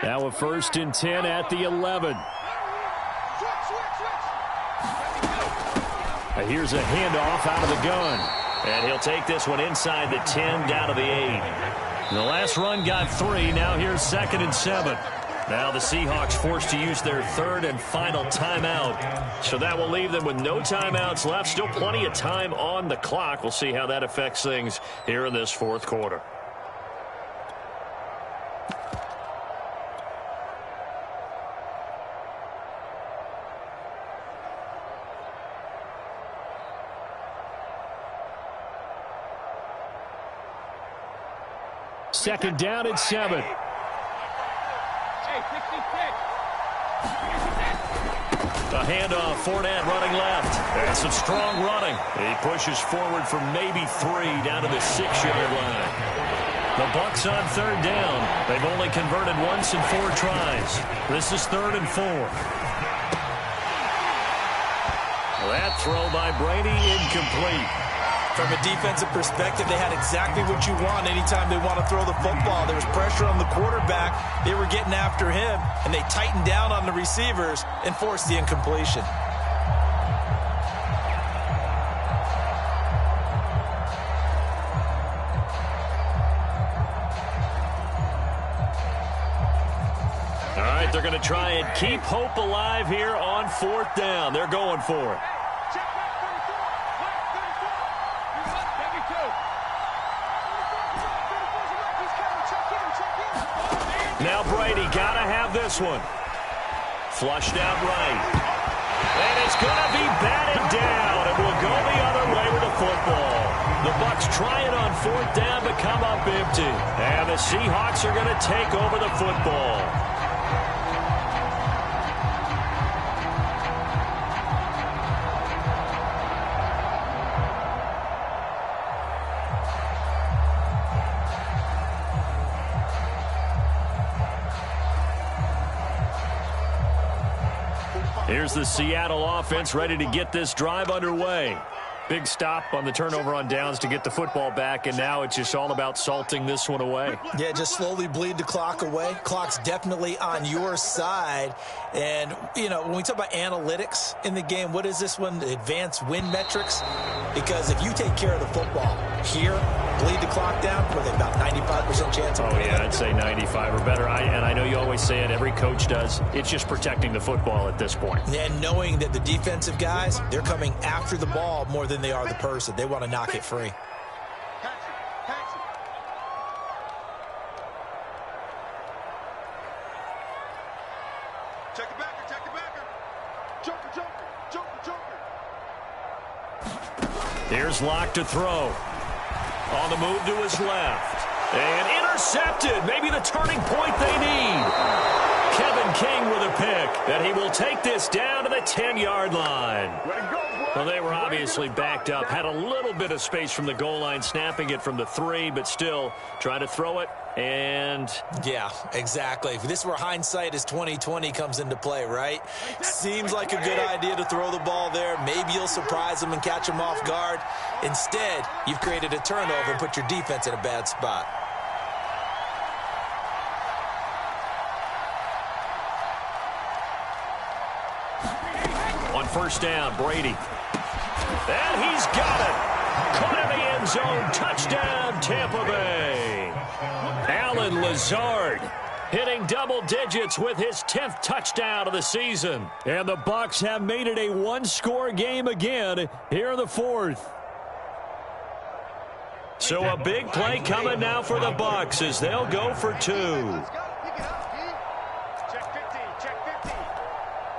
Now a 1st and 10 at the 11. Here's a handoff out of the gun. And he'll take this one inside the 10, down to the 8. The last run got 3. Now here's 2nd and 7. Now the Seahawks forced to use their 3rd and final timeout. So that will leave them with no timeouts left. Still plenty of time on the clock. We'll see how that affects things here in this 4th quarter. Second down and 7. A handoff, Fournette running left. And some strong running. He pushes forward for maybe 3 down to the 6-yard line. The Bucs on 3rd down. They've only converted once in 4 tries. This is 3rd and 4. That throw by Brady incomplete. From a defensive perspective, they had exactly what you want anytime they want to throw the football. There was pressure on the quarterback. They were getting after him, and they tightened down on the receivers and forced the incompletion. All right, they're going to try and keep hope alive here on 4th down. They're going for it. Now Brady got to have this one. Flushed out right. And it's going to be batted down. It will go the other way with the football. The Bucs try it on 4th down but come up empty. And the Seahawks are going to take over the football. Here's the Seattle offense ready to get this drive underway. Big stop on the turnover on downs to get the football back, and now it's just all about salting this one away. Yeah, just slowly bleed the clock away. Clock's definitely on your side. And, you know, when we talk about analytics in the game, what is this one? Advanced win metrics? Because if you take care of the football here, bleed the clock down, with about 95% chance of winning. Yeah, I'd say 95 or better. And I know you always say it, every coach does. It's just protecting the football at this point. And knowing that the defensive guys, they're coming after the ball more than they are the person. They want to knock it free. Check it backer, check it backer. Joker, joker, joker, joker. Here's Locke to throw. On the move to his left. And intercepted. Maybe the turning point they need. Kevin King with a pick. And he will take this down to the 10-yard line. Well, they were obviously backed up. Had a little bit of space from the goal line, snapping it from the 3, but still trying to throw it. And yeah, exactly. This is where hindsight is 20/20 comes into play, right? Seems like a good idea to throw the ball there. Maybe you'll surprise them and catch them off guard. Instead, you've created a turnover and put your defense in a bad spot. On 1st down, Brady. And he's got it. Caught in the end zone. Touchdown, Tampa Bay. Allen Lazard hitting double digits with his 10th touchdown of the season. And the Bucs have made it a one-score game again here in the 4th. So a big play coming now for the Bucs as they'll go for 2. Check 50, check 50.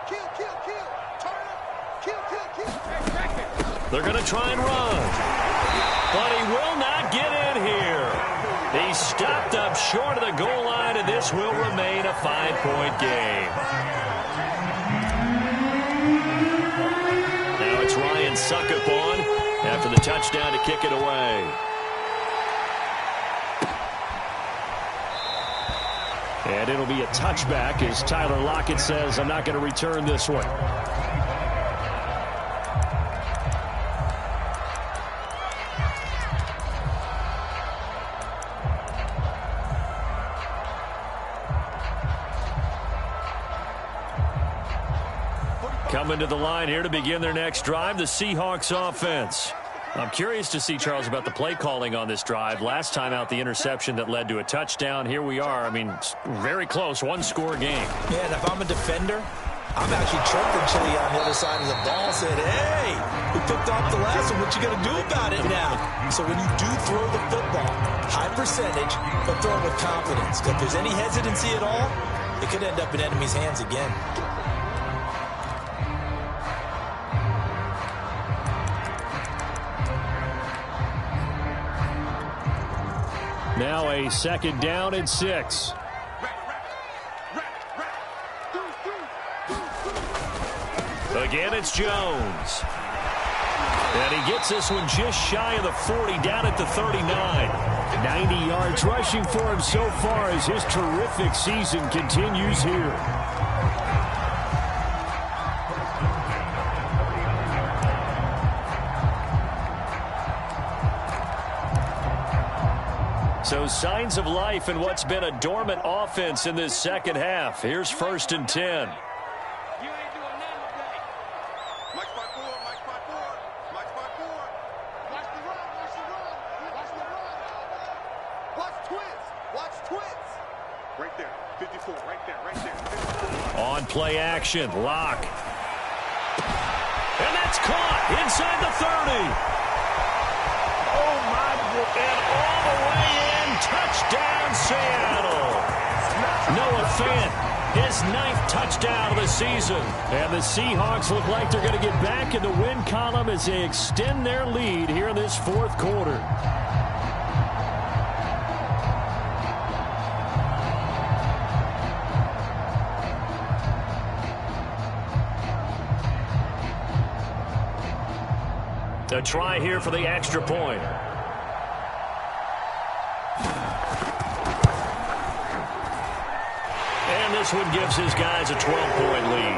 Kill, kill, kill. Turn up. Kill, kill, kill. They're going to try and run. But he will not get in here. He stopped up short of the goal line, and this will remain a 5-point game. Now it's Ryan Suckup on after the touchdown to kick it away. And it'll be a touchback as Tyler Lockett says, I'm not going to return this one. Coming to the line here to begin their next drive, the Seahawks offense. I'm curious to see, Charles, about the play calling on this drive. Last time out, the interception that led to a touchdown. Here we are. I mean, very close, one-score game. Yeah, and if I'm a defender, I'm actually chirping Chili on the other side of the ball, saying, hey, we picked off the last one. What you going to do about it now? So when you do throw the football, high percentage, but throw it with confidence. If there's any hesitancy at all, it could end up in enemy's hands again. Now a 2nd down and 6. Again, it's Jones. And he gets this one just shy of the 40, down at the 39. 90 yards rushing for him so far as his terrific season continues here. So signs of life in what's been a dormant offense in this second half. Here's 1st and 10. You ain't doing nothing today. Mike spot 4, Mike spot 4, Mike spot 4. Watch the run, watch the run, watch the run. Watch twins, watch twins. Right there, 54, right there, right there. 54. On play action, Lock. And that's caught inside the 30. Oh, my, and all the way in, touchdown, Seattle. Noah Fant, his 9th touchdown of the season. And the Seahawks look like they're going to get back in the win column as they extend their lead here in this 4th quarter. A try here for the extra point. And this one gives his guys a 12-point lead.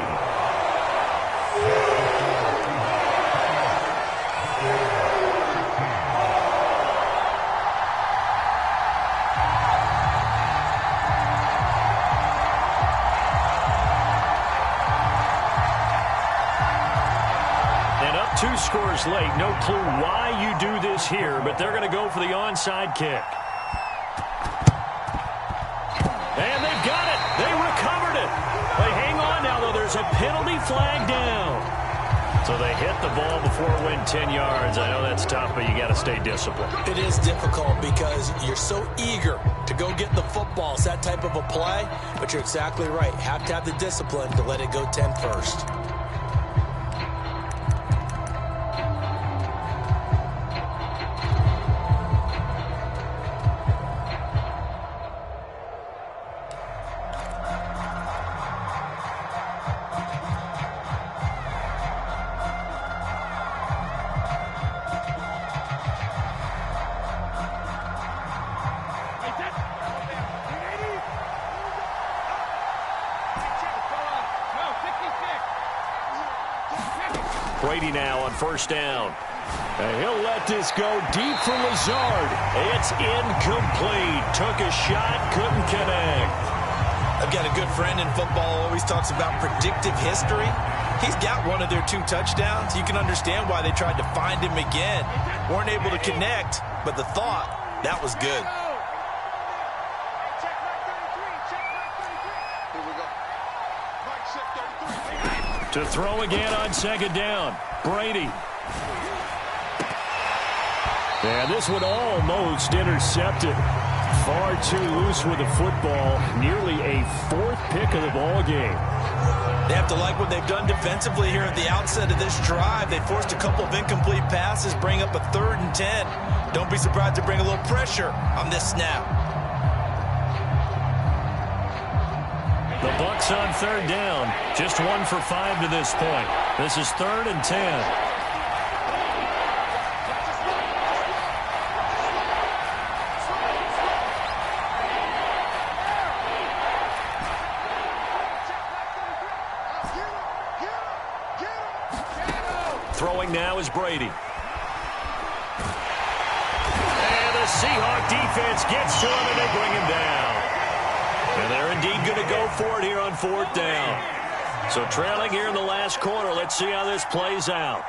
And up 2 scores late. No clue why you do this here, but they're going to go for the onside kick. And they've got it. They recovered it. They hang on now, though. There's a penalty flag down. So they hit the ball before it went 10 yards. I know that's tough, but you got to stay disciplined. It is difficult because you're so eager to go get the football. It's that type of a play, but you're exactly right. Have to have the discipline to let it go 10 first. Brady now on 1st down. And he'll let this go deep for Lazard. It's incomplete. Took a shot, couldn't connect. I've got a good friend in football, always talks about predictive history. He's got one of their 2 touchdowns. You can understand why they tried to find him again. Weren't able to connect, but the thought, that was good. To throw again on 2nd down. Brady. And this one almost intercepted. Far too loose with the football. Nearly a 4th pick of the ball game. They have to like what they've done defensively here at the outset of this drive. They forced a couple of incomplete passes, bring up a 3rd and 10. Don't be surprised to bring a little pressure on this snap. The Bucs on third down. Just 1 for 5 to this point. This is 3rd and 10. Throwing now is Brady. And the Seahawk defense gets to him and they bring him down. And they're indeed going to go for it here on 4th down. So trailing here in the last quarter. Let's see how this plays out.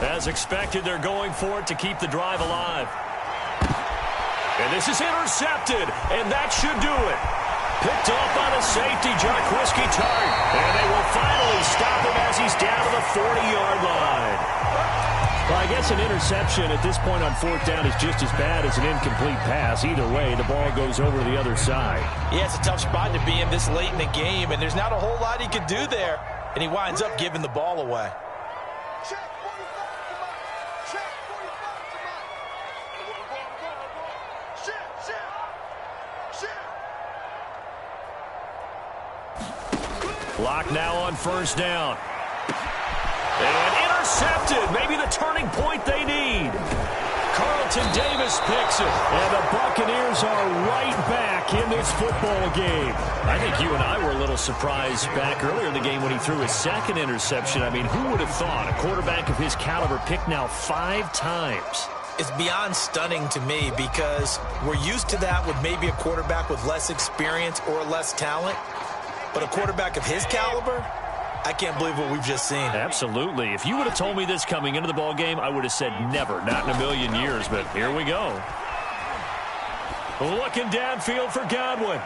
As expected, they're going for it to keep the drive alive. And this is intercepted, and that should do it. Picked off by the safety, Jarquiski Tart. And they will finally stop him as he's down to the 40-yard line. Well, I guess an interception at this point on 4th down is just as bad as an incomplete pass. Either way, the ball goes over to the other side. Yeah, it's a tough spot to be in this late in the game, and there's not a whole lot he could do there. And he winds up giving the ball away. Clock now on 1st down. And intercepted. Maybe the turning point they need. Carlton Davis picks it. And the Buccaneers are right back in this football game. I think you and I were a little surprised back earlier in the game when he threw his 2nd interception. I mean, who would have thought a quarterback of his caliber picked now 5 times? It's beyond stunning to me because we're used to that with maybe a quarterback with less experience or less talent. But a quarterback of his caliber, I can't believe what we've just seen. Absolutely. If you would have told me this coming into the ball game, I would have said never, not in a million years. But here we go. Looking downfield for Godwin.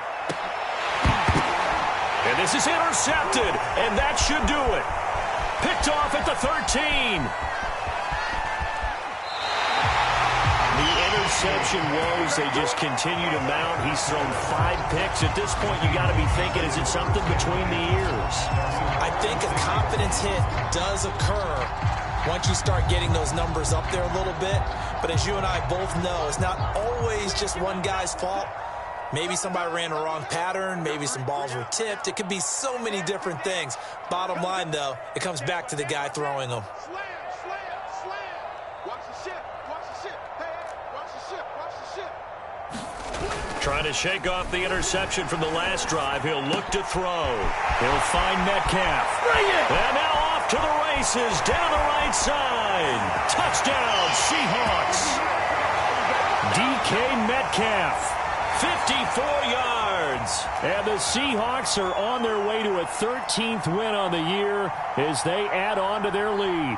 And this is intercepted, and that should do it. Picked off at the 13. Interception woes, they just continue to mount. He's thrown 5 picks. At this point, you got to be thinking, is it something between the ears? I think a confidence hit does occur once you start getting those numbers up there a little bit. But as you and I both know, it's not always just one guy's fault. Maybe somebody ran a wrong pattern. Maybe some balls were tipped. It could be so many different things. Bottom line, though, it comes back to the guy throwing them. Trying to shake off the interception from the last drive. He'll look to throw. He'll find Metcalf. Bring it! And now off to the races down the right side. Touchdown, Seahawks. DK Metcalf, 54 yards. And the Seahawks are on their way to a 13th win on the year as they add on to their lead.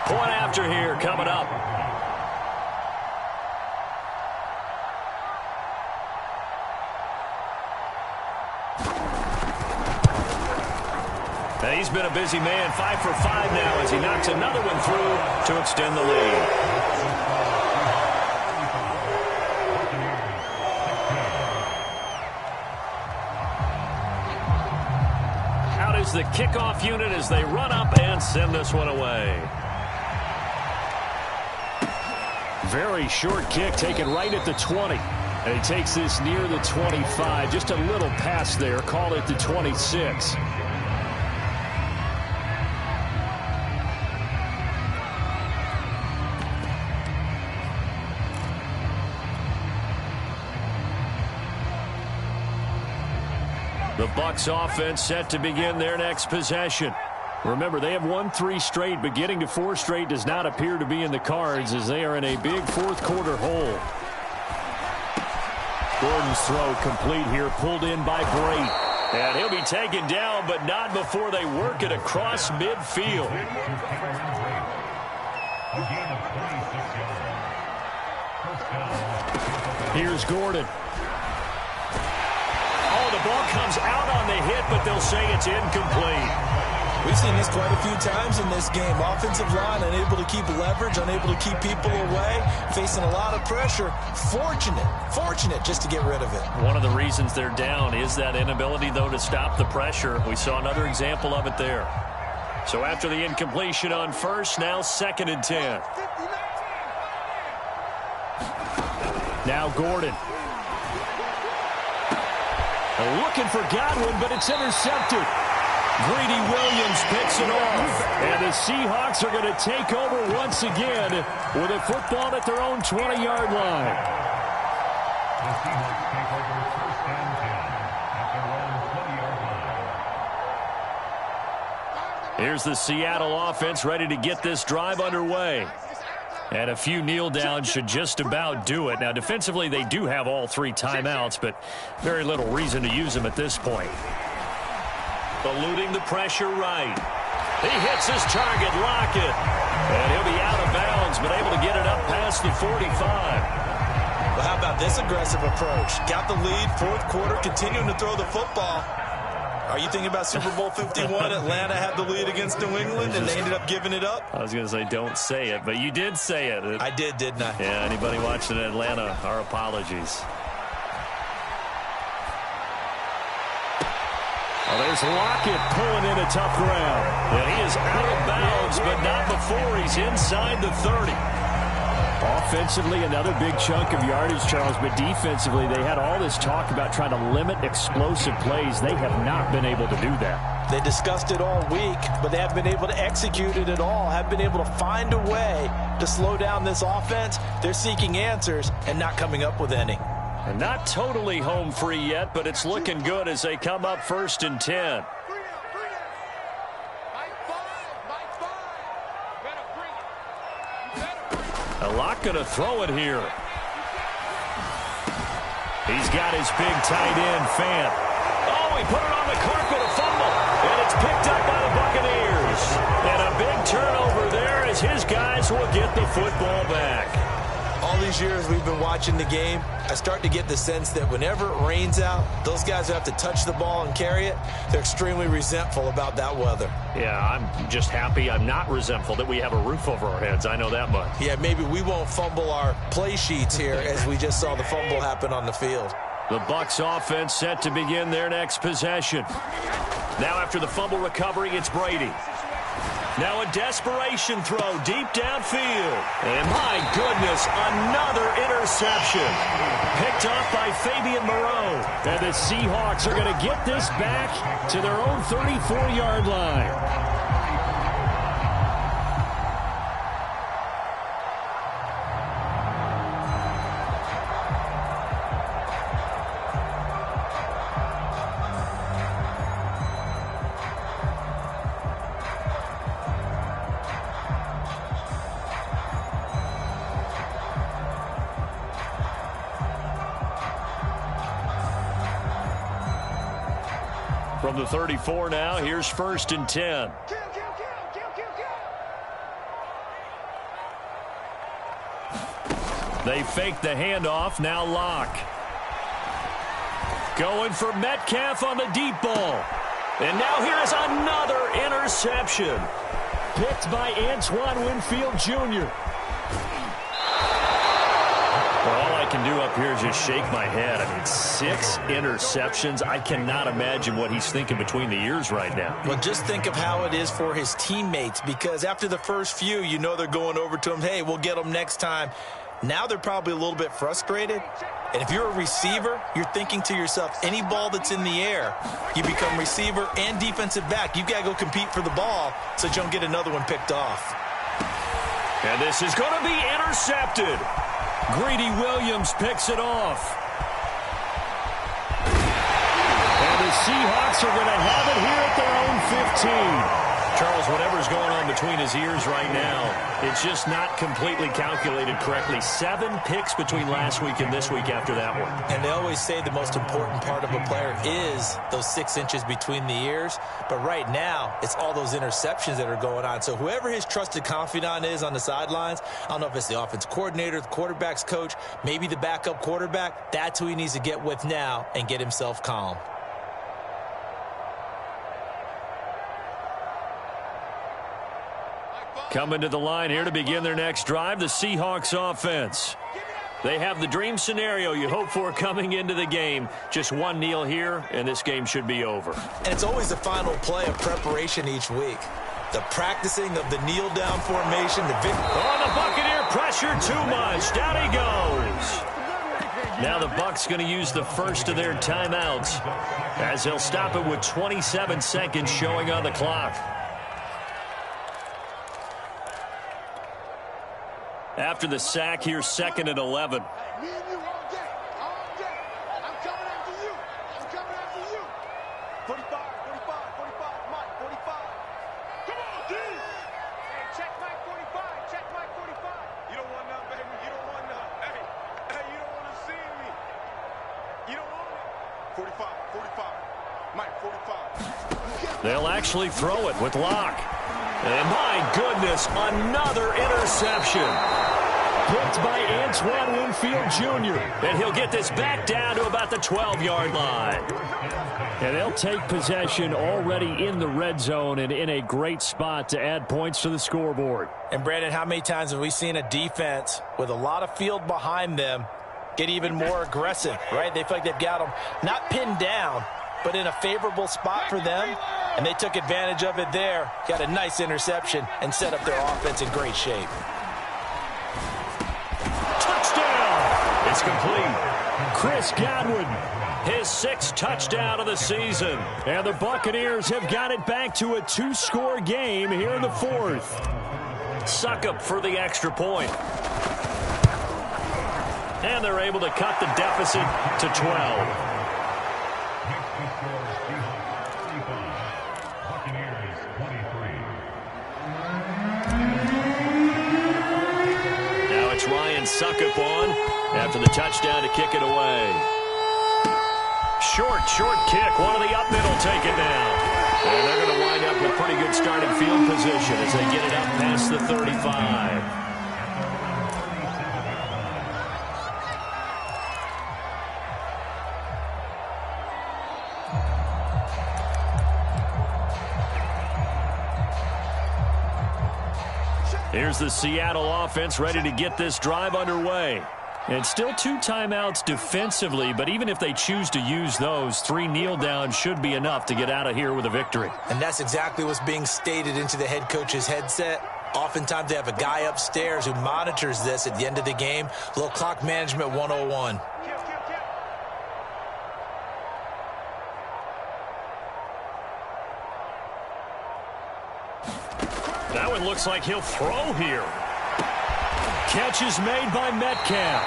Point after here coming up. Now he's been a busy man, 5 for 5 now as he knocks another one through to extend the lead. Out is the kickoff unit as they run up and send this one away. Very short kick taken right at the 20. And he takes this near the 25. Just a little pass there. Call it the 26. The Bucs offense set to begin their next possession. Remember, they have won 3 straight, but getting to 4 straight does not appear to be in the cards as they are in a big 4th quarter hole. Gordon's throw complete here, pulled in by Brate. And he'll be taken down, but not before they work it across midfield. Here's Gordon. Oh, the ball comes out on the hit, but they'll say it's incomplete. We've seen this quite a few times in this game. Offensive line unable to keep leverage, unable to keep people away, facing a lot of pressure. Fortunate just to get rid of it. One of the reasons they're down is that inability, though, to stop the pressure. We saw another example of it there. So after the incompletion on first, now 2nd and 10. Now Gordon. Looking for Godwin, but it's intercepted. Greedy Williams picks it off. And the Seahawks are going to take over once again with a football at their own 20-yard line. The Seahawks take over 1st and 10 at their own 20-yard line. Here's the Seattle offense ready to get this drive underway. And a few kneel downs should just about do it. Now, defensively, they do have all 3 timeouts, but very little reason to use them at this point. Eluding the pressure right. He hits his target, Lockett. And he'll be out of bounds, but able to get it up past the 45. Well, how about this aggressive approach? Got the lead, 4th quarter, continuing to throw the football. Are you thinking about Super Bowl 51? Atlanta had the lead against New England, and they ended up giving it up? I was going to say don't say it, but you did say it. I did, didn't I? Yeah, anybody watching Atlanta, our apologies. Well, there's Lockett pulling in a tough ground. And he is out of bounds, but not before he's inside the 30. Offensively, another big chunk of yardage, Charles, but defensively, they had all this talk about trying to limit explosive plays. They have not been able to do that. They discussed it all week, but they haven't been able to execute it at all, haven't been able to find a way to slow down this offense. They're seeking answers and not coming up with any. And not totally home free yet, but it's looking good as they come up 1st and 10. Locke going to throw it here. He's got his big tight end, Fant. Oh, he put it on the carpet, a fumble, and it's picked up by the Buccaneers. And a big turnover there as his guys will get the football back. All these years we've been watching the game, I start to get the sense that whenever it rains out, those guys who have to touch the ball and carry it, they're extremely resentful about that weather. Yeah, I'm just happy I'm not resentful that we have a roof over our heads. I know that much. Yeah, maybe we won't fumble our play sheets here as we just saw the fumble happen on the field. The Bucs offense set to begin their next possession. Now after the fumble recovery, it's Brady. Now a desperation throw deep downfield. And my goodness, another interception. Picked off by Fabian Moreau. And the Seahawks are going to get this back to their own 34-yard line. From the 34 now, here's 1st and 10. They fake the handoff, now Locke. Going for Metcalf on the deep ball. And now here is another interception. Picked by Antoine Winfield Jr. Well, all I can do up here is just shake my head. I mean, 6 interceptions. I cannot imagine what he's thinking between the ears right now. Well, just think of how it is for his teammates, because after the first few, you know they're going over to him, hey, we'll get them next time. Now they're probably a little bit frustrated. And if you're a receiver, you're thinking to yourself, any ball that's in the air, you become receiver and defensive back. You've got to go compete for the ball so you don't get another one picked off. And this is going to be intercepted. Greedy Williams picks it off. And the Seahawks are going to have it here at their own 15. Charles, whatever's going on between his ears right now, it's just not completely calculated correctly. 7 picks between last week and this week after that one. And they always say the most important part of a player is those 6 inches between the ears. But right now, it's all those interceptions that are going on. So whoever his trusted confidant is on the sidelines, I don't know if it's the offense coordinator, the quarterback's coach, maybe the backup quarterback, that's who he needs to get with now and get himself calm. Coming to the line here to begin their next drive, the Seahawks offense. They have the dream scenario you hope for coming into the game. Just one kneel here, and this game should be over. And it's always the final play of preparation each week. The practicing of the kneel-down formation. The Buccaneer pressure too much. Down he goes. Now the Bucs going to use the first of their timeouts as they'll stop it with 27 seconds showing on the clock. After the sack, here's 2nd and 11. Me and you all day. All day. I'm coming after you. I'm coming after you. 45, 45, Mike, 45. Come on, D. Hey, check Mike 45. Check Mike 45. You don't want none, baby. You don't want none. Hey, you don't want to see me. You don't want it. 45. Mike, 45. They'll actually throw it with Locke. And my goodness, another interception. Picked by Antoine Winfield Jr. And he'll get this back down to about the 12-yard line. And they'll take possession already in the red zone and in a great spot to add points to the scoreboard. And, Brandon, how many times have we seen a defense with a lot of field behind them get even more aggressive, right? They feel like they've got them not pinned down, but in a favorable spot for them. And they took advantage of it there. Got a nice interception and set up their offense in great shape. Touchdown! It's complete. Chris Godwin, his 6th touchdown of the season. And the Buccaneers have got it back to a 2-score game here in the 4th. Suckup for the extra point. And they're able to cut the deficit to 12. Ryan Suckup on after the touchdown to kick it away. Short kick. One of the up middle take it down. And they're going to wind up with pretty good starting field position as they get it up past the 35. Here's the Seattle offense ready to get this drive underway. And still 2 timeouts defensively, but even if they choose to use those, 3 kneel downs should be enough to get out of here with a victory. And that's exactly what's being stated into the head coach's headset. Oftentimes they have a guy upstairs who monitors this at the end of the game. A little clock management 101. That one looks like he'll throw here. Catch is made by Metcalf.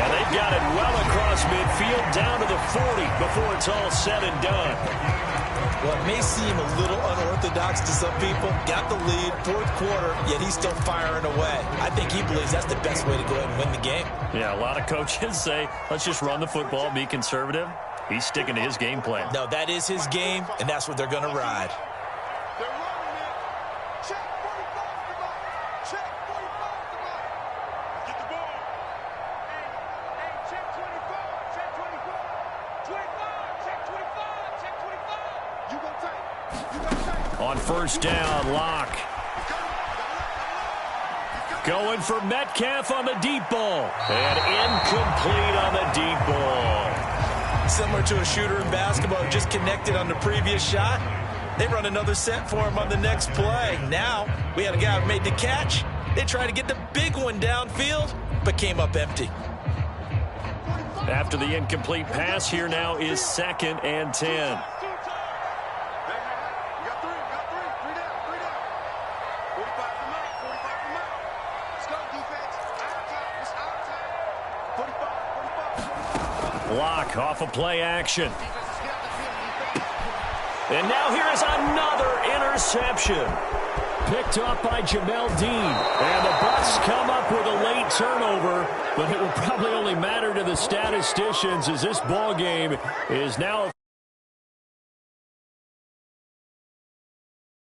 And they've got it well across midfield down to the 40 before it's all said and done. Well, it may seem a little unorthodox to some people. Got the lead, 4th quarter, yet he's still firing away. I think he believes that's the best way to go ahead and win the game. Yeah, a lot of coaches say, let's just run the football, be conservative. He's sticking to his game plan. No, that is his game, and that's what they're going to ride. On 1st down, Locke. Going for Metcalf on the deep ball. And incomplete on the deep ball. Similar to a shooter in basketball who just connected on the previous shot. They run another set for him on the next play. Now, we had a guy who made the catch. They tried to get the big one downfield, but came up empty. After the incomplete pass, here now is 2nd and 10. Locke off of play action. And now here is another interception. Picked up by Jamel Dean. And the Bucs come up with a late turnover, but it will probably only matter to the statisticians as this ball game is now